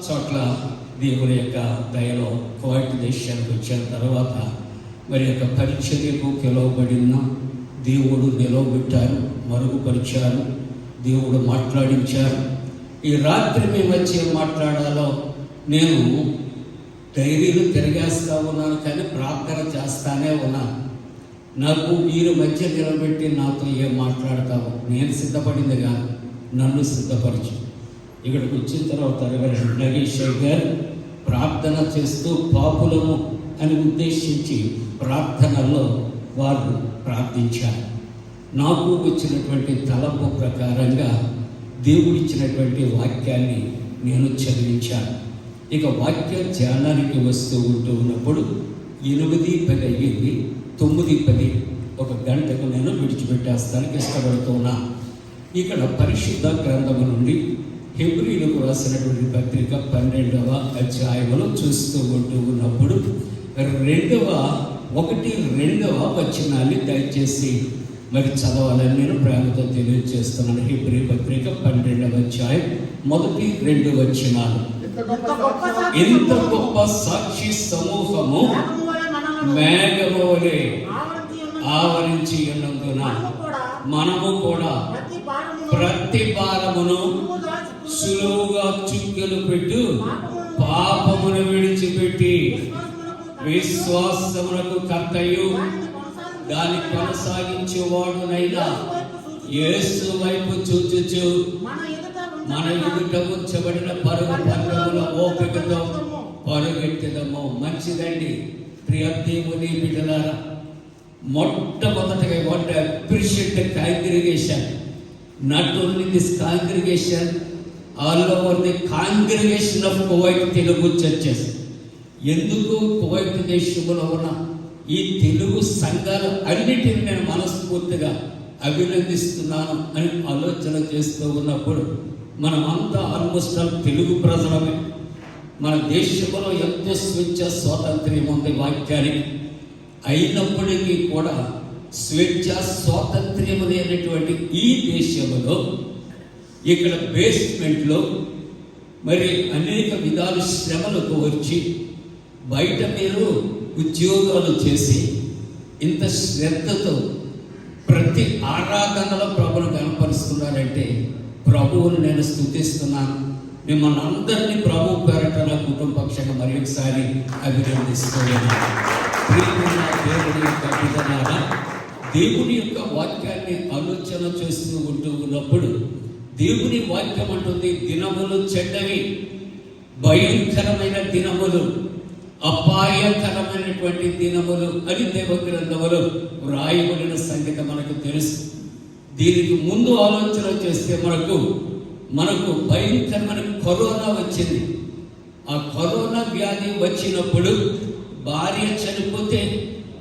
చోట్ల దేవుని యొక్క దయలో కువైట్ దేశానికి వచ్చిన తర్వాత మరి యొక్క పరిచర్యకు పిలువబడిన దేవుడు నిలవబెట్టారు, మరుగుపరిచారు, దేవుడు మాట్లాడించారు. ఈ రాత్రి మేము వచ్చి మాట్లాడాలో నేను డైరీలు తిరిగేస్తూ ఉన్నాను, కానీ ప్రార్థన చేస్తానే ఉన్నాను. నాకు మీరు మధ్య నిలబెట్టి నాతో ఏం మాట్లాడతావు? నేను సిద్ధపడింది కాదు, నన్ను సిద్ధపరచు. ఇక్కడికి వచ్చిన తర్వాత నగేశ్వర్ గారు ప్రార్థన చేస్తూ పాపులను అని ఉద్దేశించి ప్రార్థనలో వారు ప్రార్థించారు. నాకు వచ్చినటువంటి తలంపు ప్రకారంగా దేవుడిచ్చినటువంటి వాక్యాన్ని నేను చదివించాను. ఇక వాక్య ధ్యానానికి వస్తూ ఉన్నప్పుడు 8:10 అయ్యింది. 9:10 ఒక గంటకు నేను విడిచిపెట్టేస్తానికి ఇష్టపడుతున్నా. ఇక్కడ పరిశుద్ధ గ్రంథము నుండి హెబ్రీయులకు రాసినటువంటి పత్రిక 12వ అధ్యాయములో చూస్తూ ఉన్నప్పుడు 1-2 వచనాన్ని దయచేసి మరి చదవాలని నేను ప్రేమతో తెలియజేస్తున్నాను. హెబ్రీ పత్రిక 12వ అధ్యాయం 1-2 వచనాలు. ఇంత గొప్ప సాక్షి సమూహము మేఘము వలె ఆవరించి ఉన్నందున మనము కూడా ప్రతి భారమును సులువుగా చుక్కలు పెట్టు పాపమును విడిచిపెట్టి విశ్వాసమునకు కర్తయు దాన్ని కొనసాగించేవాడునైనా యేసు వైపు చూచుచు మన ఎదుట ఉంచబడిన పరుగు పండుగల ఓపికతో పరుగెట్టెదము. మంచిదండి ప్రియ దేవుని బిడ్డలారా, మొట్టమొదటిగా what appreciate the congregation, not only this congregation, all over the congregation of Kuwait Telugu churches. ఎందుకు కువైట్ దేశంలో ఉన్న ఈ తెలుగు సంఘాలు అన్నిటిని నేను మనస్ఫూర్తిగా అభినందిస్తున్నాను అని ఆలోచన చేస్తూ ఉన్నప్పుడు మనమంతా ఆల్మోస్ట్ తెలుగు ప్రజలమే. మన దేశంలో ఎంతో స్వేచ్ఛ స్వాతంత్ర్యం ఉంది వాక్యానికి. అయినప్పటికీ కూడా స్వేచ్ఛ స్వాతంత్ర్యం లేనటువంటి ఈ దేశంలో ఇక్కడ బేస్మెంట్లో మరి అనేక విధాలు శ్రమలకు వచ్చి బయట మీరు ఉద్యోగాలు చేసి ఇంత శ్రద్ధతో ప్రతి ఆరాధనలో ప్రభువును కనపరుస్తున్నారంటే ప్రభువును నేను స్తుతిస్తున్నాను. మిమ్మల్ని అందరినీ ప్రభు పేరట నా కుటుంబ పక్షంగా మరి ఒకసారి అభినందిస్తున్నాను. దేవుని యొక్క బిడ్డలారా, దేవుని యొక్క వాక్యాన్ని ఆలోచన చేస్తూ ఉన్నప్పుడు దేవుని వాక్యం అంటుంది, దినములు చెడ్డవి, భయంకరమైన దినములు, అపాయకరమైనటువంటి దినములు అని దేవ గ్రంథములో వ్రాయబడిన సంగతి మనకు తెలుసు. దీనికి ముందు ఆలోచన చేస్తే మనకు భయంకరమైన కరోనా వచ్చింది. ఆ కరోనా వ్యాధి వచ్చినప్పుడు భార్య చనిపోతే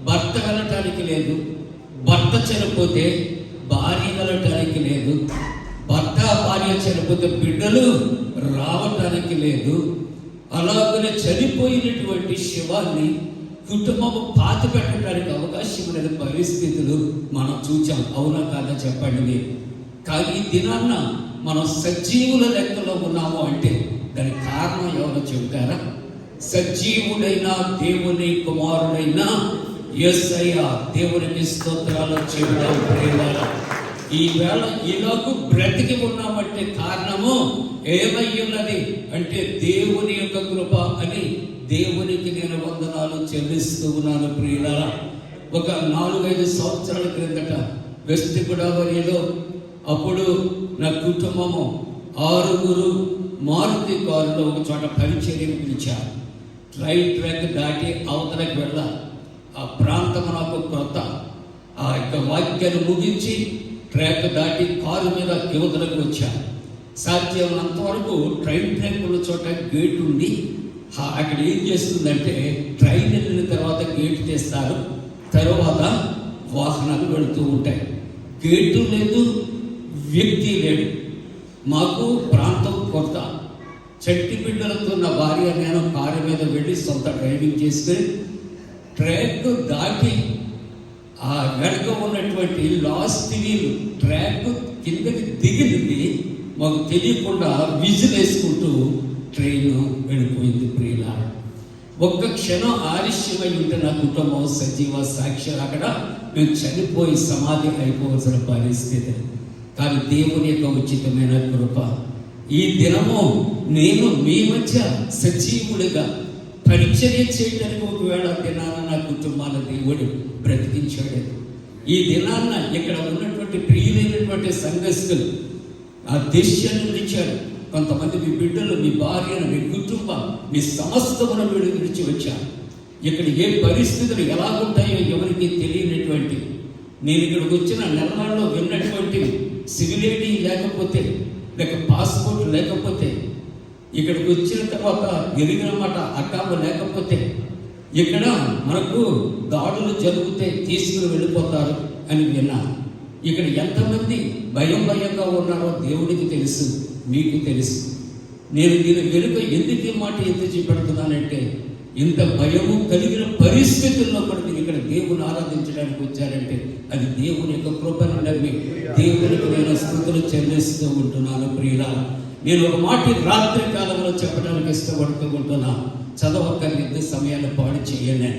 భర్త వెళ్ళటానికి లేదు, భర్త చనిపోతే భార్య వెళ్ళటానికి లేదు, భర్త భార్య చనిపోతే బిడ్డలు రావటానికి లేదు. అలాగనే చనిపోయినటువంటి శవాన్ని కుటుంబం పాతి పెట్టడానికి అవకాశం లేని పరిస్థితులు మనం చూచాం. అవునా కాదా చెప్పండి మీరు? కానీ ఈ దినాన్న మనం సజీవుల లెక్కలో ఉన్నాము అంటే దానికి కారణం ఎవరో చెబుతారా? సజీవుడైన దేవుని కుమారుడైన యేసయ్య దేవునికి స్తోత్రాలు చెబుతాం. ప్రేమలా ఈవేళ ఇలాగూ బ్రతికి ఉన్నామంటే కారణము ఏమై ఉన్నది అంటే దేవుని యొక్క కృప అని దేవునికి నేను వందనాలు చెల్లిస్తూ ఉన్నాను. ప్రియులారా, ఒక 4-5 సంవత్సరాల క్రిందట వెస్ట్ గోదావరిలో అప్పుడు నా కుటుంబము 6 మారుతి కారులో ఒక చోట పరిచర్యను పిలిచారు. రైల్ ట్రాక్ దాటి అవతలకు వెళ్ళాలి. ఆ ప్రాంతం నాకు కొత్త. ఆ యొక్క వాక్యాన్ని ముగించి ట్రాక్ దాటి కారు మీద యువతలకు వచ్చాను. సాధ్యమైనంత వరకు ట్రైన్ ట్రాక్ ఉన్న చోట గేట్ ఉండి అక్కడ ఏం చేస్తుందంటే ట్రైన్ వెళ్ళిన తర్వాత గేట్ తీస్తారు, తర్వాత వాహనాలు వెళుతూ ఉంటాయి. గేటు లేదు, వ్యక్తి లేడు. మాకు ప్రాంతం కొత్త. చెట్టి బిడ్డలతో నా భార్య నేను కారు మీద వెళ్ళి సొంత డ్రైవింగ్ చేసుకుని ట్రాక్ దాటి ఆ వెనక ఉన్నటువంటి లాస్ట్ వీల్ ట్రాక్ కిందకి దిగింది. మాకు తెలియకుండా విజిల్ వేసుకుంటూ ట్రైన్ వెళ్ళిపోయింది ప్రియులారా. ఒక్క క్షణం ఆలస్యమై ఉంటే నా కుటుంబం సజీవ సాక్ష్యాలు అక్కడ మేము చనిపోయి సమాధి అయిపోవలసిన పరిస్థితి. కానీ దేవుని యొక్క ఉచితమైన కృప, ఈ దినము నేను మీ మధ్య సజీవుడిగా పరిచర్య చేయడానికి ఒకవేళ దినాన నా కుటుంబాన్ని దేవుడు బ్రతికించాడు. ఈ దినాన్న ఇక్కడ ఉన్నటువంటి ప్రియులైనటువంటి సంఘస్థులు ఆ దేశాన్ని విడిచారు. కొంతమంది మీ బిడ్డలు, మీ భార్యను, మీ కుటుంబం, మీ సమస్తమును విడిచి వచ్చారు. ఇక్కడ ఏ పరిస్థితులు ఎలా ఉంటాయో ఎవరికి తెలియనటువంటి, నేను ఇక్కడికి వచ్చిన నెలల్లో విన్నటువంటి సివిల్ ఐడి లేకపోతే, లేక పాస్పోర్ట్ లేకపోతే, ఇక్కడికి వచ్చిన తర్వాత ఎరిగిన మాట అక్కాము లేకపోతే, ఇక్కడ మనకు దాడులు జరిగితే తీసుకుని వెళ్ళిపోతారు అని విన్నా. ఇక్కడ ఎంతమంది భయంగా ఉన్నారో దేవుడికి తెలుసు, మీకు తెలుసు. నేను దీని వెనుక ఎందుకు ఈ మాట ఎందుకు చూపెడుతున్నానంటే, ఇంత భయము కలిగిన పరిస్థితుల్లో కూడా మీరు ఇక్కడ దేవుని ఆరాధించడానికి వచ్చారంటే అది దేవుని యొక్క కృపను నమ్మి దేవునికి నేను స్తుతులు చెల్లిస్తూ ఉంటున్నాను. ప్రియులా, నేను ఒక మాట రాత్రి కాలంలో చెప్పడానికి ఇష్టపడుతూ ఉంటున్నాను. చదవక్కర్లేదు, సమయాన్ని పాడు చేయలే.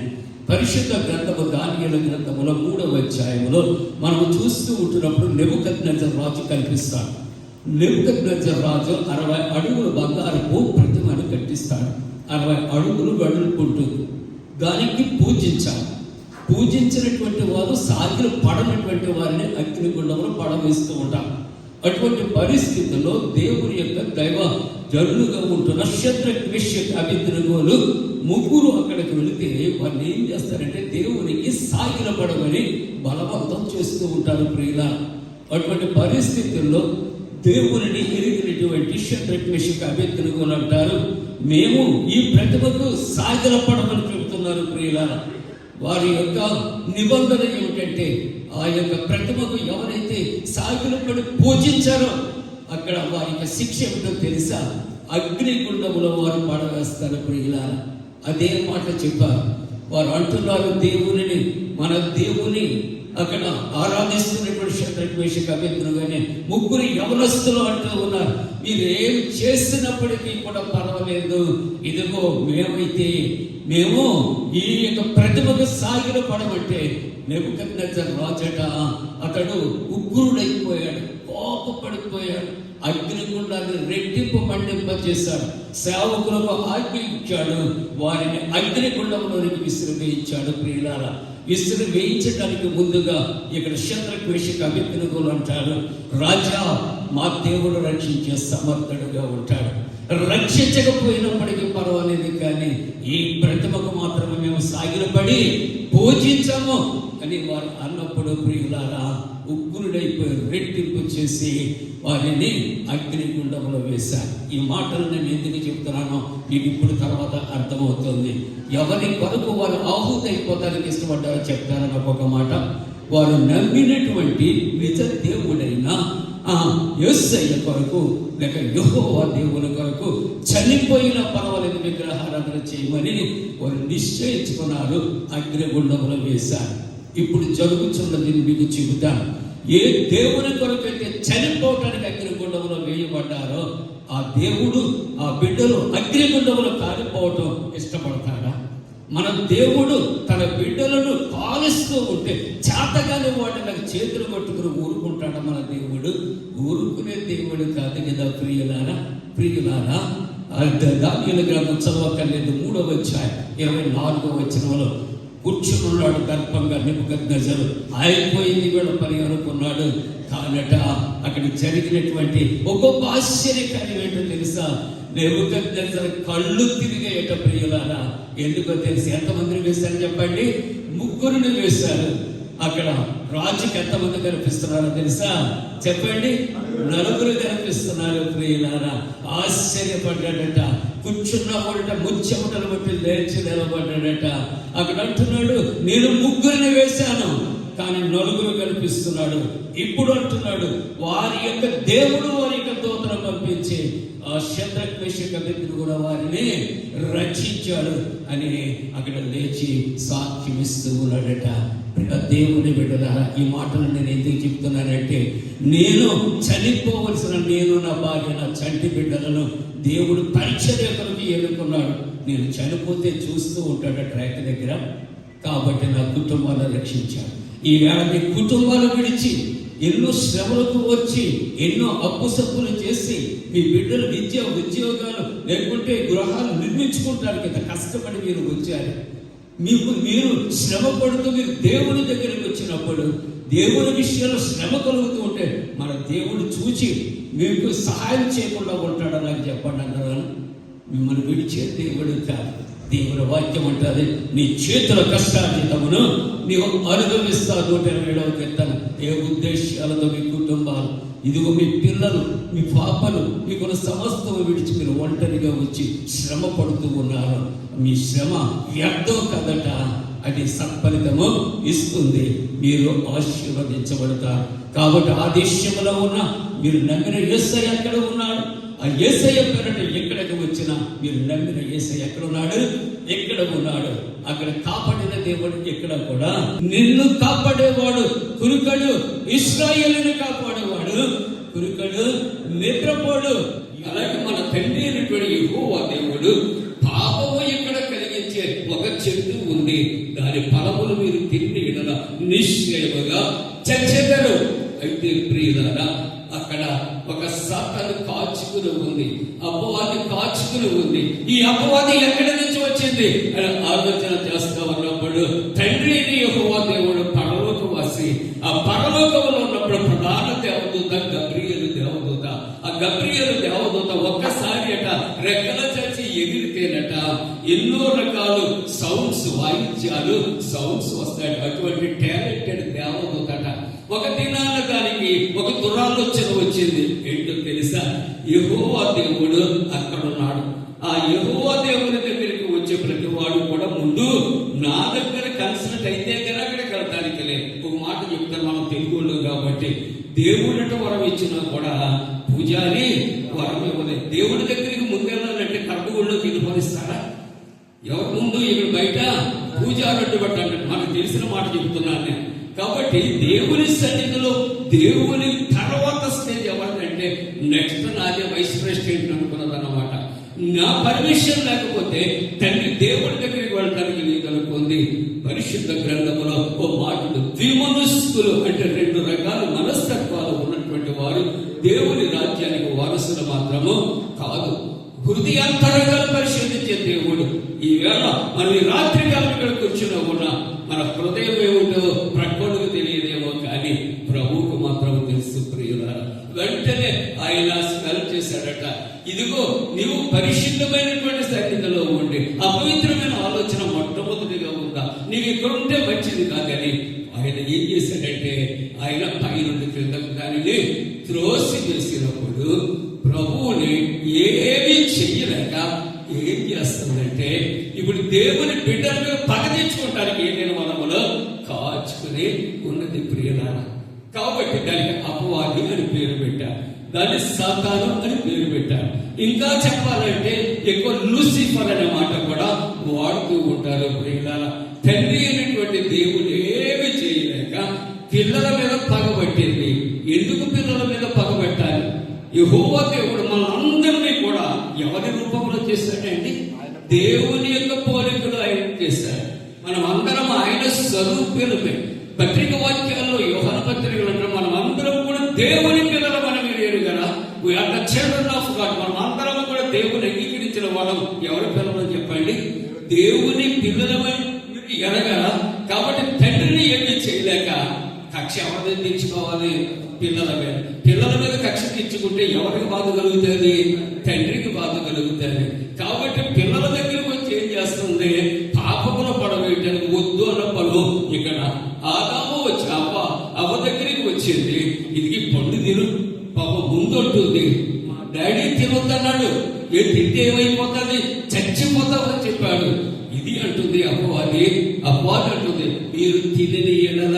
పరిశుద్ధ గ్రంథము దానియేలు గ్రంథములో 3వ అధ్యాయములో మనము చూస్తూ ఉంటున్నప్పుడు నెబుకద్నెజర్ రాజు కల్పిస్తాడు. నెబుకద్నెజర్ రాజు 60 అడుగుల బంగారపు ప్రతిమను కట్టిస్తాడు. 60 అడుగులు వెడల్పుంటుంది. దానికి పూజించినటువంటి వారు సాగిలు పడనటువంటి వారిని అగ్నిగుండంలో పడవేస్తూ ఉంటారు. అటువంటి పరిస్థితుల్లో దేవుని యొక్క దైవ జనులుగా ఉంటున్న షద్రక్, మెషక్, అబేద్నెగోలు ముగ్గురు అక్కడికి వెళితే వాళ్ళు ఏం చేస్తారంటే దేవునికి సాగిల పడమని బలవంతం చేస్తూ ఉంటారు. ప్రియులా, అటువంటి పరిస్థితుల్లో దేవుని ఎరిగినటువంటి షద్రక్, మెషక్, అబేద్నెగోలు అంటారు, మేము ఈ ప్రతిభకు సాగిల పడమని చెబుతున్నారు. ప్రియులా, వారి యొక్క నిబంధన ఏమిటంటే ఆ యొక్క ప్రతిమకు ఎవరైతే సాగిలు పడి పూజించారో అక్కడ వారికి శిక్ష ఏమిటో తెలుసా? అగ్నిగుండములో వారు పడవేస్తారు. ప్రియులారా, అదే మాట చెప్పారు. వారు అంటున్నారు, దేవుని, మన దేవుని అక్కడ ఆరాధిస్తున్నటువంటి షద్రక్, మెషక్, అబేద్నెగోనే ముగ్గురు యవనస్తులు అంటూ ఉన్నారు, మీరు ఏం చేసినప్పటికీ కూడా పర్వాలేదు, ఇదిగో మేము ఈ యొక్క ప్రతిభకు సాగిల పడమంటే నెబుకద్నెజర్ రాజట అతడు ఉగ్రుడైపోయాడు, కోపపడిపోయాడు. అగ్నిగుండాన్ని రెట్టింపు మండింపజేశాడు. సేవకులకు ఆజ్ఞ ఇచ్చాడు, వారిని అగ్నిగుండంలోనికి విసిరివేయించాడు. ప్రియులారా, విసిరివేయించడానికి ముందుగా ఇక్కడ షద్రక్, మెషక్, అబేద్నెగోలు అంటారు, రాజా, మా దేవుడు రక్షించే సమర్థుడుగా ఉంటాడు. రక్షించకపోయినప్పటికీ పర్వాలేదు, కానీ ఈ ప్రతిమకు మాత్రమే మేము సాగిలపడి పూజించాము అని వారు అన్నప్పుడు ప్రియులారా ఉగ్రుడైపోయి రెట్టింపు చేసి వారిని అగ్నిగుండంలో వేశారు. ఈ మాటలు నేను ఎందుకు చెప్తున్నానో మీకు ఇప్పుడు తర్వాత అర్థమవుతుంది. ఎవరి కొరకు వారు ఆహుతి అయిపోతానికి ఇష్టపడ్డారో చెప్తారని ఒక మాట. వారు నమ్మినటువంటి నిజ దేవుడైన యేసయ్య కొరకు, లేక యెహోవా దేవుని కొరకు చనిపోయిన పర్వాలేదు విగ్రహారాధన చేయమని వారు నిశ్చయించుకున్నారు. అగ్నిగుండంలో వేశారు. ఇప్పుడు జరుగుతున్నది మీకు చెబుతాను. ఏ దేవుని కొరకైతే చనిపోవటానికి అగ్నిగుండంలో వేయబడ్డారో ఆ దేవుడు, ఆ బిడ్డలు అగ్నిగుండంలో కాలిపోవటం ఇష్టపడతాడా? మన దేవుడు తన బిడ్డలను కాలుస్తూ ఉంటే చేతగానే వాటిని చేతులు కొట్టుకుని ఊరుకుంటాడు. మన దేవుడు ఊరుకునే దేవుడు కాదు కదా. ప్రియులారా, దానియేలు గ్రంథం చదవక్కర్లేదు. 3వ అధ్యాయం 24వ వచనంలో కూర్చున్నాడు గర్భంగా నెబుకద్నెజరు. అయిపోయింది వీళ్ళ పని అనుకున్నాడు. కానట అక్కడ జరిగినటువంటి ఒక్కొక్క ఆశ్చర్యకార్యం ఏంటో తెలుసా? నెబుకద్నెజరు కళ్ళు తిరిగేయట. ప్రియులారా, ఎందుకో తెలిసి ఎంతమందిని వేశారు చెప్పండి? 3 వేశారు. అక్కడ రాజుకి ఎంతమంది కనిపిస్తున్నారో తెలుసా? చెప్పండి. 4 కనిపిస్తున్నారు. ప్రియులారా, ఆశ్చర్యపడ్డాడట. కూర్చున్న వాడట ముచ్చెమటలు బట్టి లేచి నిలబడ్డాడట. అక్కడ అంటున్నాడు, నేను 3 వేశాను, కానీ 4 కనిపిస్తున్నాడు. ఇప్పుడు అంటున్నాడు, వారి యొక్క దేవుడు వారి యొక్క దూతను పంపించి ఆ షద్రక్, మెషక్, అబేద్నెగోలు వారిని రక్షించాడు అని అక్కడ లేచి సాక్ష్యం ఇస్తూ ఉన్నాడట. దేవుని బిడ్డలారా, ఈ మాటలు నేను ఎందుకు చెప్తున్నానంటే, నేను చనిపోవలసిన నా భార్య, నా చంటి బిడ్డలను దేవుడు పరిచర్య కొరకు ఎన్నుకున్నాడు. నేను చనిపోతే చూస్తూ ఉంటాడు ట్రాక్ దగ్గర. కాబట్టి నా కుటుంబాలను రక్షించాడు. ఈవేళ మీ కుటుంబాలు విడిచి ఎన్నో శ్రమలకు వచ్చి ఎన్నో అప్పు సప్పులు చేసి మీ బిడ్డలు విద్య ఉద్యోగాలు లేకుంటే గృహాలు నిర్మించుకుంటానికి ఇంత కష్టపడి మీరు వచ్చారు. మీరు శ్రమ పడుతూ మీరు దేవుని దగ్గరికి వచ్చినప్పుడు, దేవుని విషయంలో శ్రమ కలుగుతూ ఉంటే మన దేవుడు చూచి మీకు సహాయం చేయకుండా ఉంటాడని నాకు చెప్పండి అన్నాను. మిమ్మల్ని విడిచే దేవుడు కాదు. దేవుని వాక్యం అంటారు, నీ చేతుల కష్టార్జితమును నీవు అనుభవిస్తావు. 127వ కీర్తన. ఏ ఉద్దేశాలతో మీ కుటుంబాలు, ఇదిగో మీ పిల్లలు, మీ పాపలు, మీకున్న సమస్తము విడిచి మీరు ఒంటరిగా వచ్చి శ్రమ పడుతూ ఉన్నారు. మీ శ్రమ వ్యర్థం కదట, అది సత్ఫలితము ఇస్తుంది. మీరు ఆశీర్వదించబడతారు. కాబట్టి ఆ దేశంలో ఉన్న మీరు నమ్మిన యేసయ్య ఎక్కడ ఉన్నాడు? ఆ యేసయ్య పేరట ఎక్కడికి వచ్చినా మీరు నమ్మిన యేసయ్య ఎక్కడ ఉన్నాడు? ఎక్కడ ఉన్నాడు? అక్కడ కాపాడిన దేవుడు ఎక్కడ కూడా. నిన్ను కాపాడేవాడు కురుకడు, ఇశ్రాయేలుని కాపాడేవాడు కురుకడు, నిద్రపోడు. అలాగే మన తండ్రి అయినటువంటి యెహోవా దేవుడు పాపము ఎక్కడ కలిగించే ఒక చెట్టు ఉంది, దాని ఫలములు మీరు తిని ఎడల నిశ్చయముగా చచ్చెదరు. అయితే ప్రియులారా, అక్కడ ఒక సాతాను కాచుకుని ఉంది, అపవాది కాచుకుని ఉంది. ఈ అపవాది ఎక్కడి నుంచి వచ్చింది అని ఆలోచన చేస్తా ఉన్నప్పుడు, తండ్రి యెహోవా దేవుడు పరలోకవాసి. ఆ పరలోకంలో ఉన్నప్పుడు ప్రధాన దేవదూత గబ్రియేలు దేవదూత. ఆ గబ్రియేలు దేవదూత ఒక్కసారి అట రెక్కల చచ్చి ఎగిరితేనట ఎన్నో రకాలు వాయిద్యాలు సౌండ్స్ వస్తాయి. అటువంటి టాలెంటెడ్ దేవదూతట. ఒక దినాన దానికి ఒక దురాలోచన వచ్చింది. ఏంటో తెలుసా? యెహోవా దేవుడు అక్కడ ఉన్నాడు. ఆ యెహోవా దేవుని దగ్గరికి వచ్చే ప్రతి వాడు కూడా ముందు నా దగ్గర కన్సల్ట్ అయితే కదా అక్కడికి వెళ్ళడానికి లేదు. ఒక మాట చెప్తాను, మనం తెలుగులో కాబట్టి, దేవుడట వరం ఇచ్చినా కూడా పూజారి వరం ఇవ్వలేదు. దేవుడి దగ్గరికి ముందెళ్ళాలంటే కర్మగుళ్ళోకి వెళ్ళిపోనిస్తారా? ఎవరి ముందు ఇక్కడ బయట పూజారట్టు పట్టాలి. మనకు తెలిసిన మాట చెప్తున్నాను నేను. కాబట్టి దేవుని సన్నిధిలో దేవుని తర్వాత స్టేజ్ ఎవరికంటే నెక్స్ట్ నాదే వైస్ ప్రెసిడెంట్ అనుకున్నదన్నమాట. నా పర్మిషన్ లేకపోతే తండ్రి దేవుడి దగ్గరికి వెళ్ళడానికి లేదనుకుంది. పరిశుద్ధ గ్రంథంలో ఓ మాటలు, ద్విమనస్కులు అంటే 2 రకాల మనస్తత్వాలు ఉన్నటువంటి వారు దేవుని రాజ్యానికి వారసులు మాత్రము కాదు. హృదయాంతరంగాలు పరిశీలించే దేవుడు. ఈవేళ మనం ఈ రాత్రి కాలం ఇక్కడ కూర్చున్నా కూడా మన హృదయం ఏమిటో ప్రక్కడికి తెలియదేమో, కానీ ప్రభువుకు మాత్రం తెలుసు. ప్రియులారా, వెంటనే ఆయన స్మెల్ చేశాడట, ఇదిగో నీవు పరిశుద్ధమైనటువంటి సన్నిధిలో ఉండి అపవిత్రమైన ఆలోచన మొట్టమొదటిగా ఉందా, నీవు ఇక్కడ ఉంటే మంచిది కాదని ఆయన ఏం చేశాడంటే, ఆయన పైనుండి క్రిందకు దానిని త్రోసి వేసినప్పుడు ప్రభువుని ఏమీ చెయ్యలేక ఏం చేస్తుందంటే, ఇప్పుడు దేవుని బిడ్డల మీద పగ తెచ్చుకోవటానికి ఏదైనా మనములో కాచుకుని ఉన్నది ప్రియులారా. కాబట్టి దానికి అపవాది అని పేరు పెట్టారు, దాన్ని సాతాను అని పేరు పెట్టారు. ఇంకా చెప్పాలంటే ఎక్కువ లూసిఫర్ అనే మాట కూడా వాడుతూ ఉంటారు ప్రియులారా. తండ్రి అయినటువంటి దేవుడు ఏమి చేయలేక పిల్లల మీద పగబట్టింది. ఎందుకు పిల్లల మీద పగబట్టాలి? యెహోవా దేవుడు మనందరినీ కూడా ఎవరి రూపంలో చేశాడండి? దేవుని యొక్క పోలికలు ఆయన చేశాడు. మనం అందరం ఆయన స్వరూపులమే. పత్రిక వాక్యాల్లో యోహాను పత్రికలు అంటే మనం అందరం కూడా దేవుని పిల్లలు. మనం ఎరుగరా? We are the children of God. మనం అందరం కూడా దేవుని అంగీకరించిన వాళ్ళం. ఎవరి పిల్లలు చెప్పండి? దేవుని పిల్లలమని ఎరగరా? కాబట్టి తండ్రిని ఏమీ చేయలేక కక్ష ఎవరి తెచ్చుకోవాలి? పిల్లల మీద కక్ష తెచ్చుకుంటే ఎవరికి బాధ కలుగుతుంది? తండ్రికి బాధ కలుగుతుంది. కాబట్టి పిల్లల దగ్గరికి వచ్చి ఏం చేస్తుంది? పాపముల పడవేయటానికి వద్దు అన్న పలు. ఇక్కడ ఆదాము వచ్చి అవ్వ దగ్గరికి వచ్చింది, ఇది పండు తిను. పాప ముందుంటుంది, మా డాడీ తినొద్దన్నాడు, ఏ తింటే ఏమైపోతుంది? చచ్చిపోతామని చెప్పాడు. ఇది అంటుంది అపవాది అంటుంది, మీరు తినని ఎడల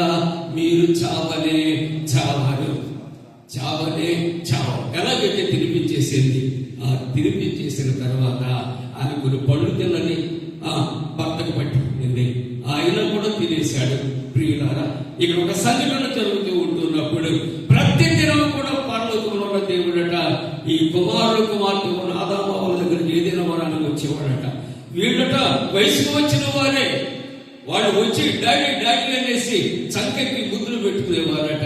మీరు చావనే చావరు. ఎలాగైతే తినిపించేసింది, ఆ తినిపించేసిన తర్వాత ఆయన కొన్ని పళ్ళు తినని భర్తకు పట్టింది. ఆయన కూడా తినేశాడు. ప్రియులారా, ఇక్కడ ఒక సంఘటన జరుగుతూ ఉంటున్నప్పుడు ప్రతి దినం కూడా పరలోకంలో ఉన్న దేవుడట ఈ కుమార్తె ఉన్న ఆదాము వాళ్ళ దగ్గరికి ఏదైనా వరానికి వచ్చేవాడట. వీళ్ళట వయసుకు వచ్చిన వారే వాళ్ళు వచ్చి డాడీ డాడీ అనేసి చక్కకి ముద్దులు పెట్టుకునేవారట.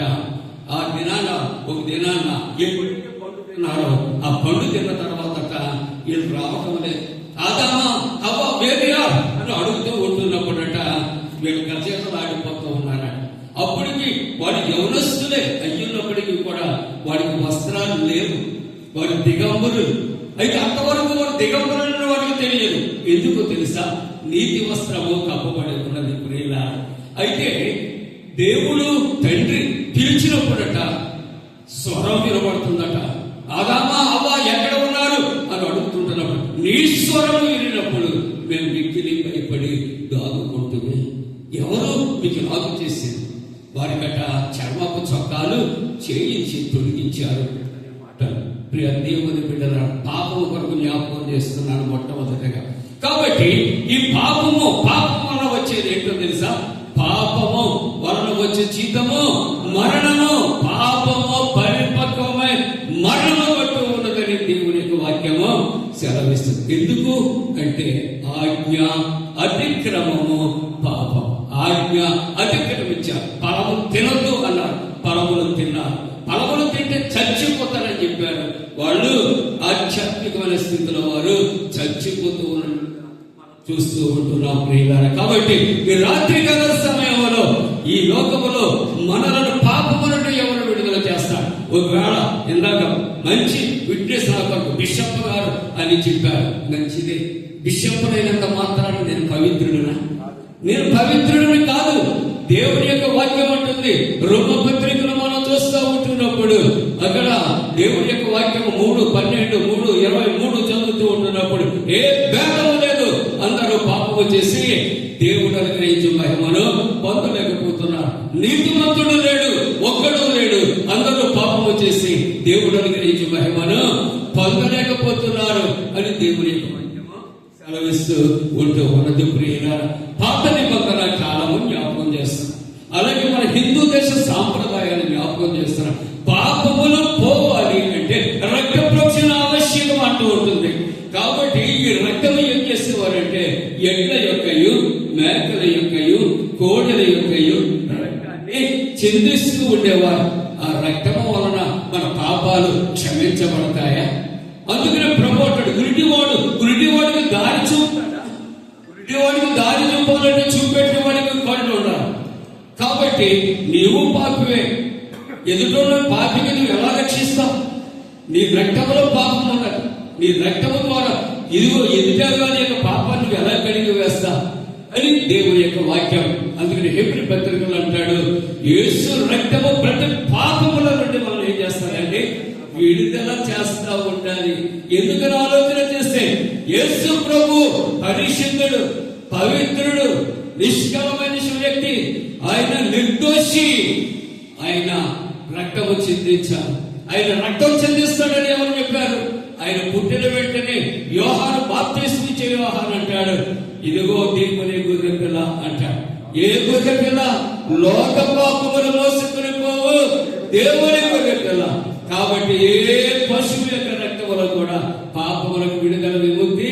ఆ దినాన ఒక దినాన ఎప్పుడైతే పండు తిన్నారో ఆ పండు తిన్న తర్వాత వీళ్ళు రావటం లేదు. ఆదామా అవ్వ వేరియా అని అడుగుతూ ఉంటున్నప్పుడట వీళ్ళు గజేతలు ఆడిపోతూ ఉన్నారట. అప్పటికి వాడు యవనస్తులే అయ్యున్నప్పటికీ కూడా వాడికి వస్త్రాలు లేవు, వాడు దిగంబరులు. అయితే అంతవరకు వాడు దిగంబరులను వాడికి తెలియదు. ఎందుకు తెలుసా? నీతి వస్త్రము కప్పబడి ఉన్నది ప్రియులా. అయితే దేవుడు తండ్రి పిలిచినప్పుడట స్వరం వినబడుతుందట. ఆదామా అవ్వ ఎక్కడ ఉన్నారు అని అడుగుతుంటున్నప్పుడు నీ స్వరం వినినప్పుడు మేము మిక్కిలి భయపడి దాగుకుంటుంది. ఎవరు మీకు లాగు చేసింది? వారికట చర్మపు చొక్కాలు చేయించి తొలగించారు. ప్రియ దేవుని బిడ్డల పాపము కొరకు జ్ఞాపకం చేస్తున్నాను మొట్టమొదటిగా. కాబట్టి ఈ పాపము వల్ల వచ్చేది ఏంటో తెలుసా? పాపము వలన వచ్చే జీతము మరణము. పాపము పరిపక్వమై మరణము పట్టు ఉన్నదని దేవుని యొక్క వాక్యము సెలవిస్తుంది. ఎందుకు అంటే ఆజ్ఞ అతిక్రమము పాపం. ఆజ్ఞ అతిక్రమించారు. ఫలము తినద్దు అన్నారు, ఫలములు తిన్నారు. ఫలములు తింటే చచ్చిపోతారని చెప్పారు. వాళ్ళు ఆధ్యాత్మికమైన స్థితిలో వారు చచ్చిపోతూ చూస్తూ ఉంటున్నాం ప్రియులారా. కాబట్టి ఈ రాత్రి కాల సమయంలో ఈ లోకములో మనలను పాపము నుండి ఎవరు విడుదల చేస్తారు? ఒకవేళ ఇందాక మంచి విట్నెస్ నాకు బిషప్ గారు అని చెప్పారు. మంచిది. బిషప్ అయినంత మాత్రాన్ని నేను పవిత్రుడునా? నేను పవిత్రుడిని కాదు. దేవుని యొక్క వాక్యం అంటుంది. రోమపత్రికను మనం చూస్తూ ఉంటున్నప్పుడు అక్కడ దేవుని యొక్క వాక్యం 3:12, 3:23 చదువుతూ ఉంటున్నప్పుడు ఏ భేదము లేదు. అందరూ పాపము చేసి దేవుడు అనుగ్రహించే మహిమను పొందలేకపోతున్నారు. నీతిమంతుడు లేడు, ఒక్కడు లేడు. అందరూ పాపము చేసి దేవుడు అనుగ్రహించే మహిమను పొందలేకపోతున్నారు అని దేవుని యొక్క సెలవిస్తూ ఉంటూ ఉన్నది ప్రియులారా. పాత నిబంధన కాలము జ్ఞాపకం చేస్తున్నాం. అలాగే మన హిందూ దేశ సాంప్రదాయాన్ని జ్ఞాపకం చేస్తున్నాం. పాపములు పోవాలి అంటే రక్త ప్రోక్షణ ఆవశ్యకం అంటూ ఉంటుంది. కాబట్టి ఈ రక్తం ఏం చేసేవారంటే ఎడ్ల యొక్కయు, మేకల యొక్కయు, కోడెల యొక్కయు రక్తాన్ని చిందిస్తూ ఉండేవారు. ఆ రక్తము వలన మన పాపాలు క్షమించబడతాయా? అందుకనే ప్రమోటెడ్ గురిటివాడికి దారి చూపుతాడా? గురిటివాడికి దారి చూపాలంటే చూపెట్టిన వాడికి కళ్ళు ఉండాలి. కాబట్టి నీవు పాపివే. ఎదుటోళ్ళ పాపికి నువ్వు ఎలా రక్షిస్తావు? నీ రక్తంలో పాపం ఉన్నది. నీ రక్తము ద్వారా ఇదిగో ఎదుటగాని యొక్క పాపాన్ని ఎలా కడిగి వేస్తా అని దేవుని యొక్క వాక్యం. అందుకని హెబ్రీ పత్రికలు అంటాడు, యేసు రక్తము ప్రతి పాపముల నుండి మనం ఏం చేస్తారంటే విడుదల చేస్తా ఉండాలి. ఎందుకని ఆలోచన చేస్తే యేసు ప్రభు పరిశుద్ధుడు, పవిత్రుడు, నిష్కలమైన వ్యక్తి. ఆయన నిర్దోషి. ఆయన రక్తము చిందించారు. ఆయన రక్తం చెందిస్తాడని ఎవరు చెప్పారు? ఆయన పుట్టిన వెంటనే యోహాను బాప్తిస్మం ఇచ్చే యోహాను అంటాడు, ఇదిగో దేవుని గొర్రె పిల్ల అంటాడు. ఏ గొర్రె పిల్ల? లోక పాపములు మోసుకుని పోవు దేవుని గొర్రె పిల్ల. కాబట్టి ఏ పశువు యొక్క రక్తములో కూడా పాపములకు విడుదల విముక్తి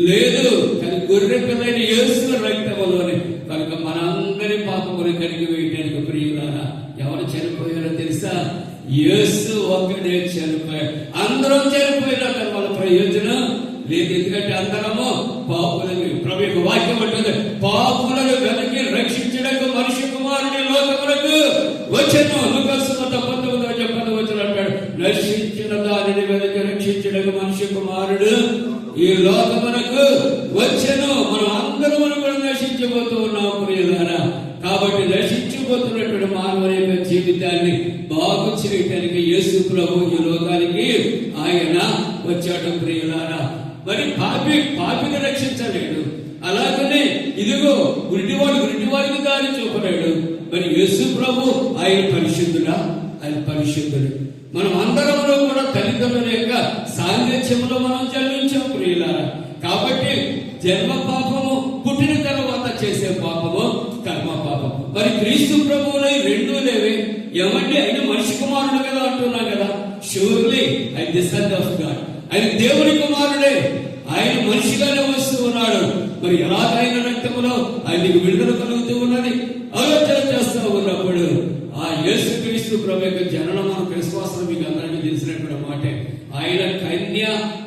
లేదు. కానీ గొర్రె పిల్లని యేసు రక్తములోనే కనుక మనందరి పాపములు కడిగి వేయడానికి ప్రియులారా ఎవరు చనిపోయారో తెలుసా? యేసు ఒక్కడే చనిపోయాడు. అందరం చనిపోయినా కానీ వాళ్ళ ప్రయోజనం లేదు. ఎందుకంటే అందరము పాపులని. ప్రభువు వాక్యం అంటుంది, పాపులను వెనక్కి రక్షించడానికి మనిషి కుమారుని లోకములకు వచ్చెను. లూకాసు 19:19 అంటాడు, నశించిన దానిని వెనక్కి రక్షించడానికి మనిషి కుమారుడు ఈ లోకమునకు వచ్చెను. మనం అందరం కూడా నశించిపోతూ ఉన్నాం ప్రియులారా. కాబట్టి నశించిపోతున్నటువంటి మానవుని యొక్క జీవితాన్ని బాగు చేయడానికి యేసు ప్రభు ఈ లోకానికి ఆయన వచ్చాడు ప్రియులారా. మరి పాపిని రక్షించలేడు. అలాగనే ఇదిగో గురిటివాడికి దారి చూపలేడు. మరి యేసు ప్రభు ఆయన పరిశుద్ధుడా? ఆయన పరిశుద్ధుడు. మనం అందరంలో కూడా తల్లిదండ్రుల యొక్క సాంగత్యంలో మనం జన్మించాం ప్రియులారా. కాబట్టి జన్మ పాపము, పుట్టిన తర్వాత చేసే పాపము కర్మ పాపం. మరి క్రీస్తు ప్రభువుని ఏమంటే ఆయన మనిషి కుమారుడు కదా అంటున్నాం కదా. షూర్లీ ఆయన ది సన్ ఆఫ్ గాడ్, ఆయన దేవుని కుమారుడే. ఆయన మనిషిగానే వస్తూ ఉన్నాడు. మరి ఎలాగైన రక్తములో ఆయనకు విడుదల కలుగుతూ ఉన్నది. ఆలోచన చేస్తూ ఉన్నప్పుడు ఆ యేసుక్రీస్తు ప్రభు యొక్క జననం మనకు విశ్వాసం మీకు అందరికీ తెలిసినటువంటి మాటే. ఆయన కన్య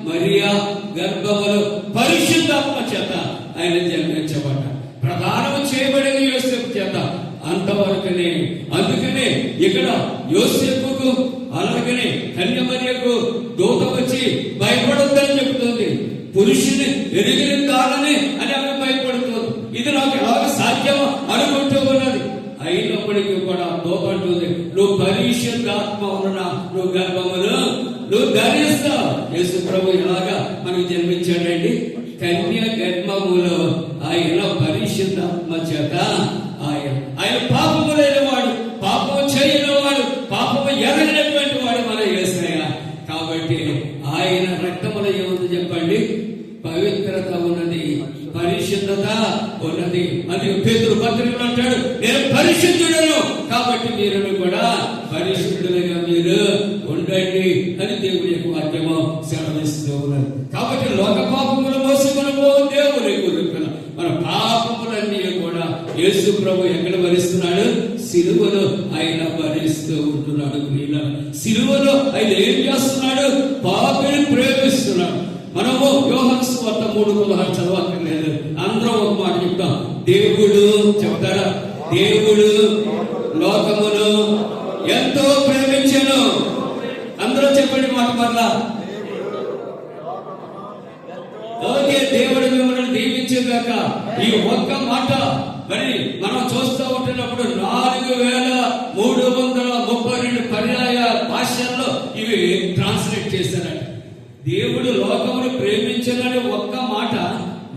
మరియా గర్భములో పరిశుద్ధాత్మ చేత ఆయన జన్మించబడ్డ, ప్రదానం చేయబడిన యోసేపు చేత. అంతవరకునే అందుకనే ఇక్కడ యోసేపుకు అలాగనే కన్య మరియకు దూత వచ్చి భయపడొద్దని చెబుతుంది. పురుషుని ఎరిగిన కాదని అని ఆమె భయపడుతుంది. ఇది నాకు ఎలాగ సాధ్యం అనుకుంటూ ఉన్నది. అయినప్పటికీ కూడా దూత అంటుంది, నువ్వు పరిశుద్ధాత్మ ఉన్న నువ్వు గర్భమును నువ్వు ధరిస్తావు. యేసు ప్రభు ఎలాగా మనకు జన్మించాడండి? కన్య గర్భములో ఆయన పరిశుద్ధాత్మ చేత ఆయన పాపము లేనివాడు, పాపము చేయనివాడు, పాపము ఎరగినటువంటి వాడు మన యేసయ్య. కాబట్టి ఆయన రక్తములో ఏముంది చెప్పండి? పవిత్రత ఉన్నది, పరిశుద్ధత ఉన్నది. అది పేతురు పత్రికలు అంటాడు, నేను పరిశుద్ధుడను కాబట్టి మీరు కూడా పరిశుద్ధులుగా మీరు ఉండండి అని దేవుడి యొక్క వాక్యము సెలవిస్తూ ఉన్నది. కాబట్టి లోక పాపములు మోసుకొని పోవు దేవుని గురుకుల మన పాపములన్నీ కూడా యేసు ప్రభు ఎక్కడ భరిస్తున్నాడు? సిలువలో ఆయన భరిస్తూ ఉంటున్నాడు. సిలువలో ఆయన ఏం చేస్తున్నాడు? పాపిని ప్రేమిస్తున్నాడు. మనము యోహాను సువార్త 3:16 చదవక్కర్లేదు, అందరం ఒక మాట చెప్తాం. దేవుడు చెప్తారా? దేవుడు లోకమును ఎంతో ప్రేమించెను. అందరూ చెప్పండి మాట మరలా. ఓకే, దేవుడు మిమ్మల్ని దీవించుగాక. ఈ ఒక్క మాట మరి మనం చూస్తూ ఉంటున్నప్పుడు 4332 పర్యాయ భాషల్లో ఇవి ట్రాన్స్లేట్ చేశారట. దేవుడు లోకమును ప్రేమించాలని ఒక్క మాట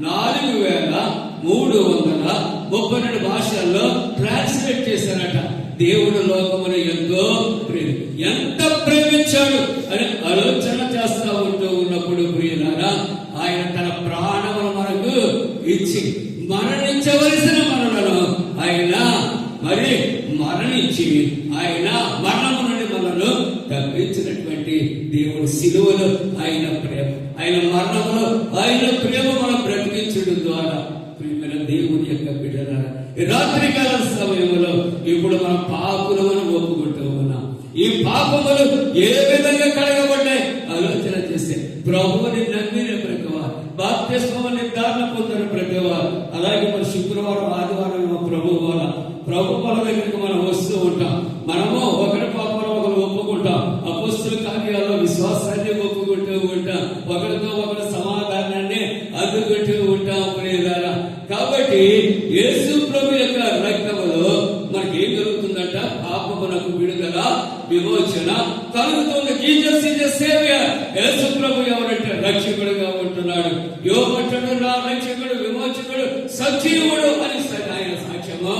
4332 భాషల్లో ట్రాన్స్లేట్ చేశారట. దేవుడు లోకమును ఎంత ప్రేమించాడు అని ఆలోచన చేస్తా ఉంటూ ఉన్నప్పుడు ప్రియులారా, ఆయన తన ప్రాణమును మనకు ఇచ్చి మరణించవలసిన మనలను ఆయన మరి మరణించి ఆయన మరణము నుండి మనను తప్పించినటువంటి దేవుడు సిలువలో ఆయన ప్రేమ, ఆయన మరణములో ఆయన ప్రేమ మనం బ్రతికించడం ద్వారా ప్రియమైన దేవుని యొక్క బిడ్డలారా, ఈ రాత్రికాల సమయంలో ఇప్పుడు మన పాపులను ఒప్పుకుంటూ ఉన్నాం. ఈ పాపములు ఏ విధంగా కడగబడ్డాయి ఆలోచన చేస్తే, ప్రభువుని నమ్మిన ప్రతి వారు, బాప్తిస్మము నిర్ధారణ పొందిన ప్రతి వారు, అలాగే మన శుక్రవారం ఆదివారం ప్రభు వాళ్ళ దగ్గరికి మనం వస్తూ ఉంటాం. మనము ఒకరి పాపంలో ఒకరు ఒప్పుకుంటాం. అపొస్తలుల కార్యాల్లో విశ్వాసాన్ని ఒప్పుకుంటూ ఉంటాం. ఒకరితో ఒకరు సమాధానాన్ని అందుకుంటూ ఉంటాం ప్రియులారా. కాబట్టి యేసు ప్రభు యొక్క రక్తములో మనకి ఏం జరుగుతుందంట? పాపమునకు విడుదల, విమోచన కలుగుతుంది. Jesus is the saviour. యేసు ప్రభు ఎవరంటే రక్షకుడుగా ఉంటున్నాడు. యోగంటాడు, నా రక్షకుడు, విమోచకుడు, సజీవుడు అని ఆయన సాక్ష్యము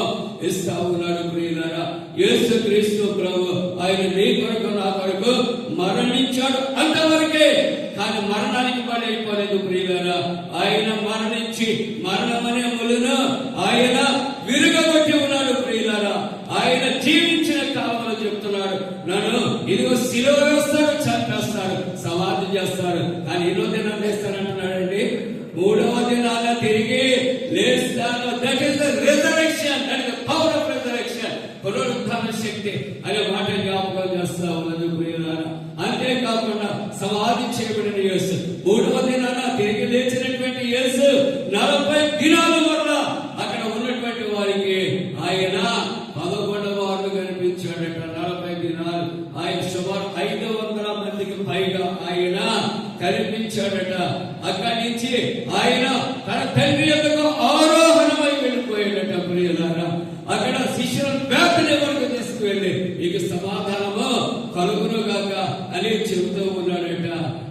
ఇస్తా ఉన్నాడు ప్రియులారా. యేసు క్రీస్తు ప్రభు ఆయన నీ కొరకు నా కొరకు మరణించాడు అంతవరకే, కానీ మరణానికి బలి అయిపోలేదు ప్రియులారా. ఆయన మరణించి మరణమనే ములను ఆయన విరుగబట్టి ఉన్నాడు ప్రియులారా. ఆయన జీవించిన కాలంలో చెప్తున్నాడు, నన్ను ఇదిగో శిలువ వేస్తాడు, చంపేస్తాడు, సమాధి చేస్తాడు, కానీ ఎన్నో దినాలు లేస్తానంటున్నాడండి. 3వ దినాన తిరిగి లేస్తాను. That is the resurrection, that is the power of resurrection. పునరుత్థాన శక్తి అనే మాట జ్ఞాపకం చేస్తా ఉన్నది ప్రియులారా. అంతేకాకుండా సమాధి చేయబడిన యేసు, 3వ దినాన తిరిగి లేచినటువంటి యేసు 40 దినాలు మరలా అక్కడ ఉన్నటువంటి వారికి ఆయన 11వ వారు కనిపించాడట. 40 దినాలు ఆయన సుమారు 500 మందికి పైగా ఆయన కనిపించాడట. అక్కడి నుంచి ఆయన తన తండ్రి యొక్కకు ఆరోహణమై వెళ్ళిపోయాడట ప్రియులారా. అక్కడ శిష్యులను బేతనీ వరకు తీసుకువెళ్ళి నీకు సమాధానము కలుగును గాక అని చెబుతూ ఉన్నాడట.